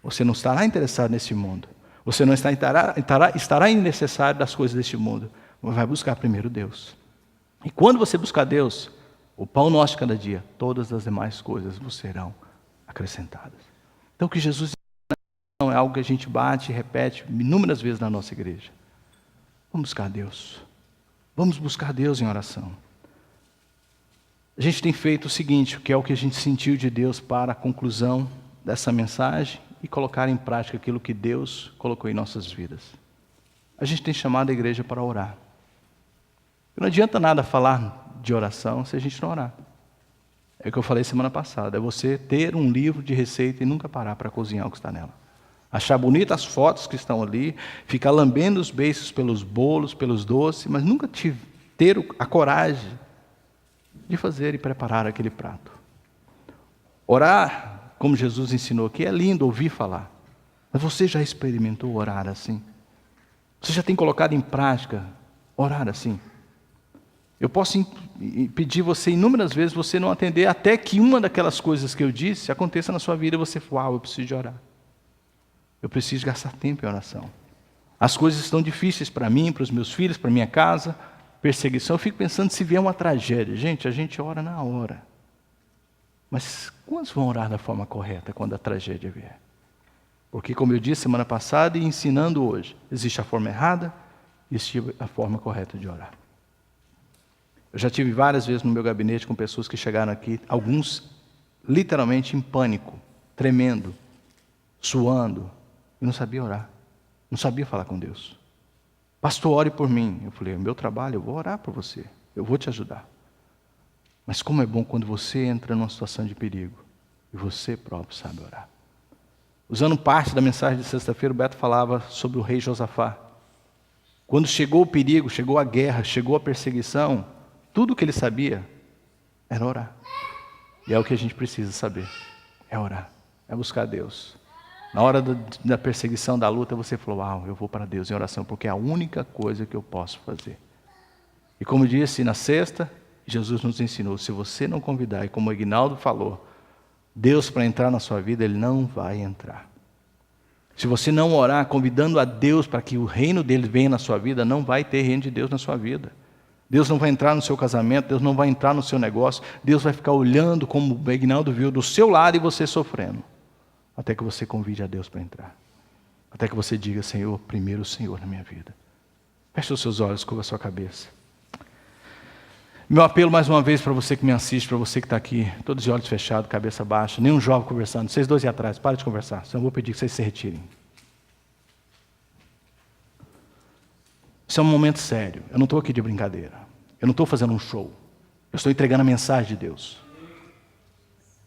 Speaker 1: Você não estará interessado nesse mundo. Você não estará innecessário das coisas deste mundo. Mas vai buscar primeiro Deus. E quando você buscar Deus, o pão nosso de cada dia, todas as demais coisas vos serão acrescentadas. Então o que Jesus não é algo que a gente bate e repete inúmeras vezes na nossa igreja. Vamos buscar Deus. Vamos buscar Deus em oração. A gente tem feito o seguinte, que é o que a gente sentiu de Deus para a conclusão dessa mensagem e colocar em prática aquilo que Deus colocou em nossas vidas. A gente tem chamado a igreja para orar. Não adianta nada falar de oração se a gente não orar. É o que eu falei semana passada, é você ter um livro de receita e nunca parar para cozinhar o que está nela. Achar bonitas as fotos que estão ali, ficar lambendo os beiços pelos bolos, pelos doces, mas nunca ter a coragem de fazer e preparar aquele prato. Orar, como Jesus ensinou aqui, é lindo ouvir falar. Mas você já experimentou orar assim? Você já tem colocado em prática orar assim? Eu posso pedir você inúmeras vezes, você não atender, até que uma daquelas coisas que eu disse aconteça na sua vida e você fala: uau, eu preciso de orar. Eu preciso gastar tempo em oração. As coisas estão difíceis para mim, para os meus filhos, para a minha casa, perseguição. Eu fico pensando se vier uma tragédia. Gente, a gente ora na hora. Mas quantos vão orar da forma correta quando a tragédia vier? Porque, como eu disse semana passada e ensinando hoje, existe a forma errada e existe a forma correta de orar. Eu já tive várias vezes no meu gabinete com pessoas que chegaram aqui, alguns literalmente em pânico, tremendo, suando, e não sabia orar, não sabia falar com Deus. Pastor, ore por mim. Eu falei: é meu trabalho, eu vou orar por você, eu vou te ajudar. Mas como é bom quando você entra numa situação de perigo e você próprio sabe orar. Usando parte da mensagem de sexta-feira, o Beto falava sobre o rei Josafá. Quando chegou o perigo, chegou a guerra, chegou a perseguição, tudo o que ele sabia era orar. E é o que a gente precisa saber, é orar, é buscar Deus. Na hora da perseguição, da luta, você falou: uau, eu vou para Deus em oração, porque é a única coisa que eu posso fazer. E como disse na sexta, Jesus nos ensinou, se você não convidar, e como o Ignaldo falou, Deus para entrar na sua vida, Ele não vai entrar. Se você não orar, convidando a Deus para que o reino dele venha na sua vida, não vai ter reino de Deus na sua vida. Deus não vai entrar no seu casamento, Deus não vai entrar no seu negócio, Deus vai ficar olhando como o Ignaldo viu do seu lado e você sofrendo. Até que você convide a Deus para entrar. Até que você diga: Senhor, primeiro o Senhor na minha vida. Feche os seus olhos, curva a sua cabeça. Meu apelo mais uma vez para você que me assiste, para você que está aqui, todos de olhos fechados, cabeça baixa, nenhum jovem conversando, vocês dois aí atrás, para de conversar, senão eu vou pedir que vocês se retirem. Isso é um momento sério, eu não estou aqui de brincadeira, eu não estou fazendo um show, eu estou entregando a mensagem de Deus.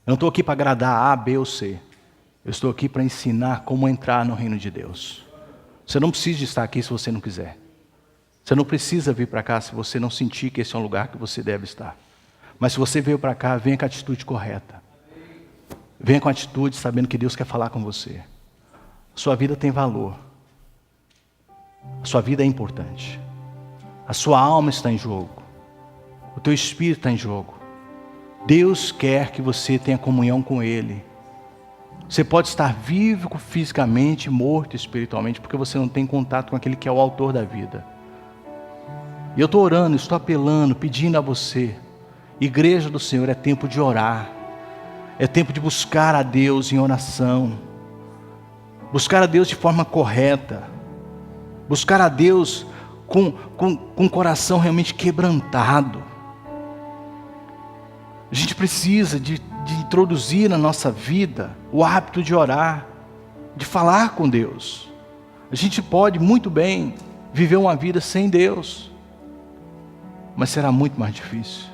Speaker 1: Eu não estou aqui para agradar A, B ou C, eu estou aqui para ensinar como entrar no reino de Deus. Você não precisa estar aqui se você não quiser. Você não precisa vir para cá se você não sentir que esse é um lugar que você deve estar. Mas se você veio para cá, venha com a atitude correta. Venha com a atitude sabendo que Deus quer falar com você. Sua vida tem valor. A sua vida é importante. A sua alma está em jogo. O teu espírito está em jogo. Deus quer que você tenha comunhão com Ele. Você pode estar vivo fisicamente, morto espiritualmente, porque você não tem contato com aquele que é o autor da vida. E eu estou orando, estou apelando, pedindo a você. Igreja do Senhor, é tempo de orar. É tempo de buscar a Deus em oração. Buscar a Deus de forma correta. Buscar a Deus com o coração realmente quebrantado. A gente precisa de introduzir na nossa vida o hábito de orar, de falar com Deus. A gente pode muito bem viver uma vida sem Deus, mas será muito mais difícil.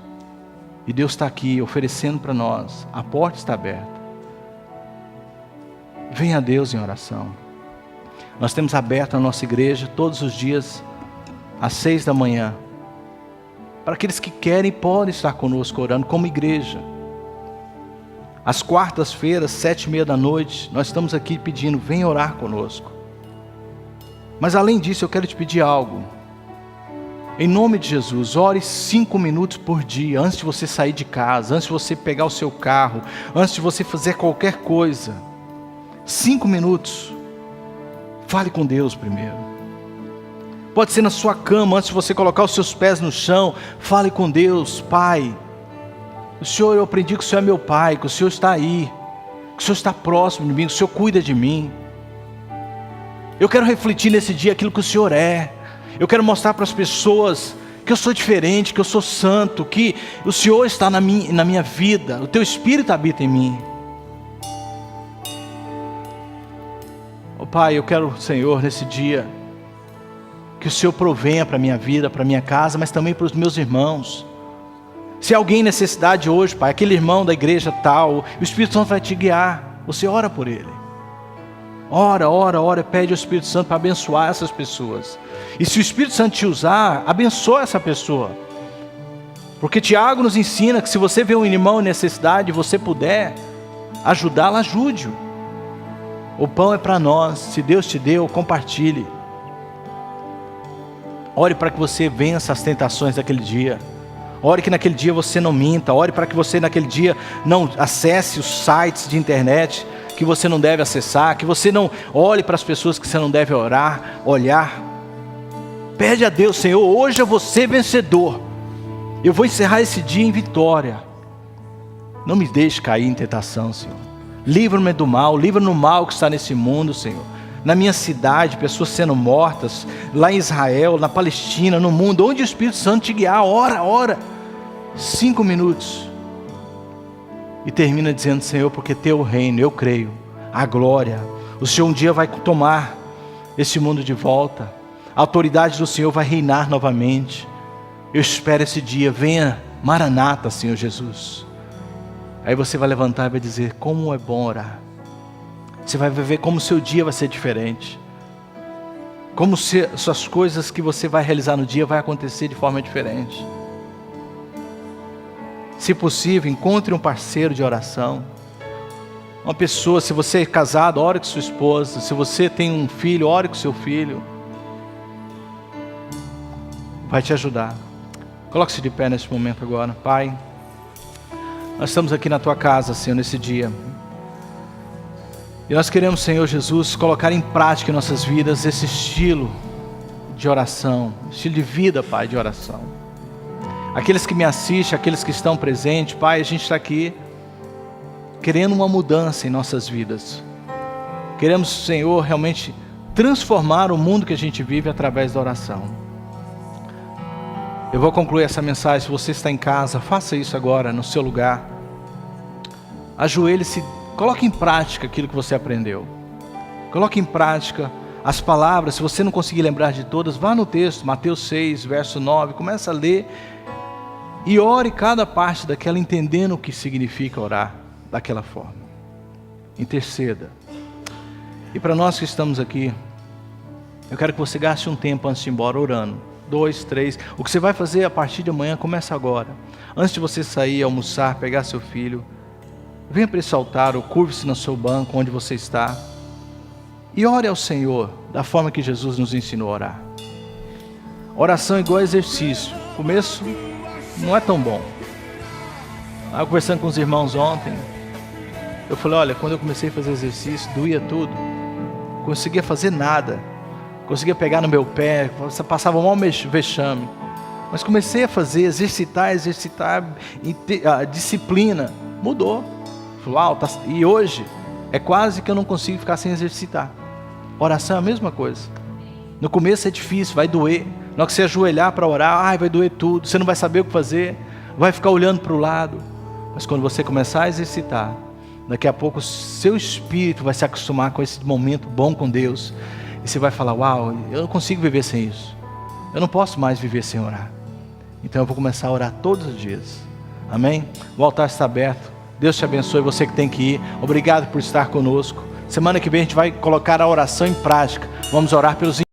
Speaker 1: E Deus está aqui oferecendo para nós, a porta está aberta. Venha a Deus em oração. Nós temos aberto a nossa igreja todos os dias, às 6 da manhã. Para aqueles que querem, podem estar conosco orando como igreja. Às quartas-feiras, 7h30 da noite, nós estamos aqui pedindo, venha orar conosco. Mas além disso, eu quero te pedir algo. Em nome de Jesus, ore 5 minutos por dia, antes de você sair de casa, antes de você pegar o seu carro, antes de você fazer qualquer coisa. 5 minutos. Fale com Deus primeiro. Pode ser na sua cama, antes de você colocar os seus pés no chão, fale com Deus. Pai, o Senhor, eu aprendi que o Senhor é meu Pai, que o Senhor está aí, que o Senhor está próximo de mim, que o Senhor cuida de mim. Eu quero refletir nesse dia aquilo que o Senhor é. Eu quero mostrar para as pessoas que eu sou diferente, que eu sou santo, que o Senhor está na minha vida, o Teu Espírito habita em mim. Oh Pai, eu quero, Senhor, nesse dia, que o Senhor provenha para a minha vida, para a minha casa, mas também para os meus irmãos. Se alguém em necessidade hoje, Pai, aquele irmão da igreja tal, o Espírito Santo vai te guiar, você ora por ele. Ora, pede ao Espírito Santo para abençoar essas pessoas. E se o Espírito Santo te usar, abençoa essa pessoa. Porque Tiago nos ensina que se você vê um irmão em necessidade e você puder ajudá-lo, ajude-o. O pão é para nós, se Deus te deu, compartilhe. Ore para que você vença as tentações daquele dia. Ore que naquele dia você não minta. Ore para que você naquele dia não acesse os sites de internet que você não deve acessar, que você não olhe para as pessoas que você não deve olhar. Pede a Deus, Senhor, hoje eu vou ser vencedor. Eu vou encerrar esse dia em vitória. Não me deixe cair em tentação, Senhor. Livra-me do mal, livra-me do mal que está nesse mundo, Senhor. Na minha cidade, pessoas sendo mortas, lá em Israel, na Palestina, no mundo, onde o Espírito Santo te guiar, ora. 5 minutos. E termina dizendo, Senhor, porque Teu reino, eu creio, a glória, o Senhor um dia vai tomar esse mundo de volta, a autoridade do Senhor vai reinar novamente. Eu espero esse dia, venha Maranata, Senhor Jesus. Aí você vai levantar e vai dizer, como é bom orar. Você vai ver como o seu dia vai ser diferente. Como suas coisas que você vai realizar no dia vai acontecer de forma diferente. Se possível, encontre um parceiro de oração. Uma pessoa, se você é casado, ore com sua esposa. Se você tem um filho, ore com seu filho. Vai te ajudar. Coloque-se de pé nesse momento agora. Pai, nós estamos aqui na Tua casa, Senhor, nesse dia. E nós queremos, Senhor Jesus, colocar em prática em nossas vidas esse estilo de oração, estilo de vida, Pai, de oração. Aqueles que me assistem, aqueles que estão presentes, Pai, a gente está aqui querendo uma mudança em nossas vidas. Queremos, Senhor, realmente transformar o mundo que a gente vive através da oração. Eu vou concluir essa mensagem. Se você está em casa, faça isso agora no seu lugar. Ajoelhe-se, coloque em prática aquilo que você aprendeu. Coloque em prática as palavras. Se você não conseguir lembrar de todas, vá no texto, Mateus 6, verso 9, começa a ler e ore cada parte daquela, entendendo o que significa orar daquela forma. Interceda. E para nós que estamos aqui, eu quero que você gaste um tempo antes de ir embora orando. 2, 3, o que você vai fazer a partir de amanhã, começa agora. Antes de você sair, almoçar, pegar seu filho, venha para esse altar, ou curve-se no seu banco, onde você está, e ore ao Senhor, da forma que Jesus nos ensinou a orar. Oração é igual exercício, o começo não é tão bom. Estava conversando com os irmãos ontem, eu falei, olha, quando eu comecei a fazer exercício, doía tudo, não conseguia fazer nada, conseguia pegar no meu pé, passava um mau vexame. Mas comecei a fazer, exercitar, a disciplina mudou. Uau, e hoje é quase que eu não consigo ficar sem exercitar. Oração é a mesma coisa. No começo é difícil, vai doer. Na hora que você ajoelhar para orar, vai doer tudo, você não vai saber o que fazer, vai ficar olhando para o lado. Mas quando você começar a exercitar, daqui a pouco o seu espírito vai se acostumar com esse momento bom com Deus. E você vai falar, uau, eu não consigo viver sem isso. Eu não posso mais viver sem orar. Então eu vou começar a orar todos os dias. Amém? O altar está aberto. Deus te abençoe, você que tem que ir. Obrigado por estar conosco. Semana que vem a gente vai colocar a oração em prática. Vamos orar pelos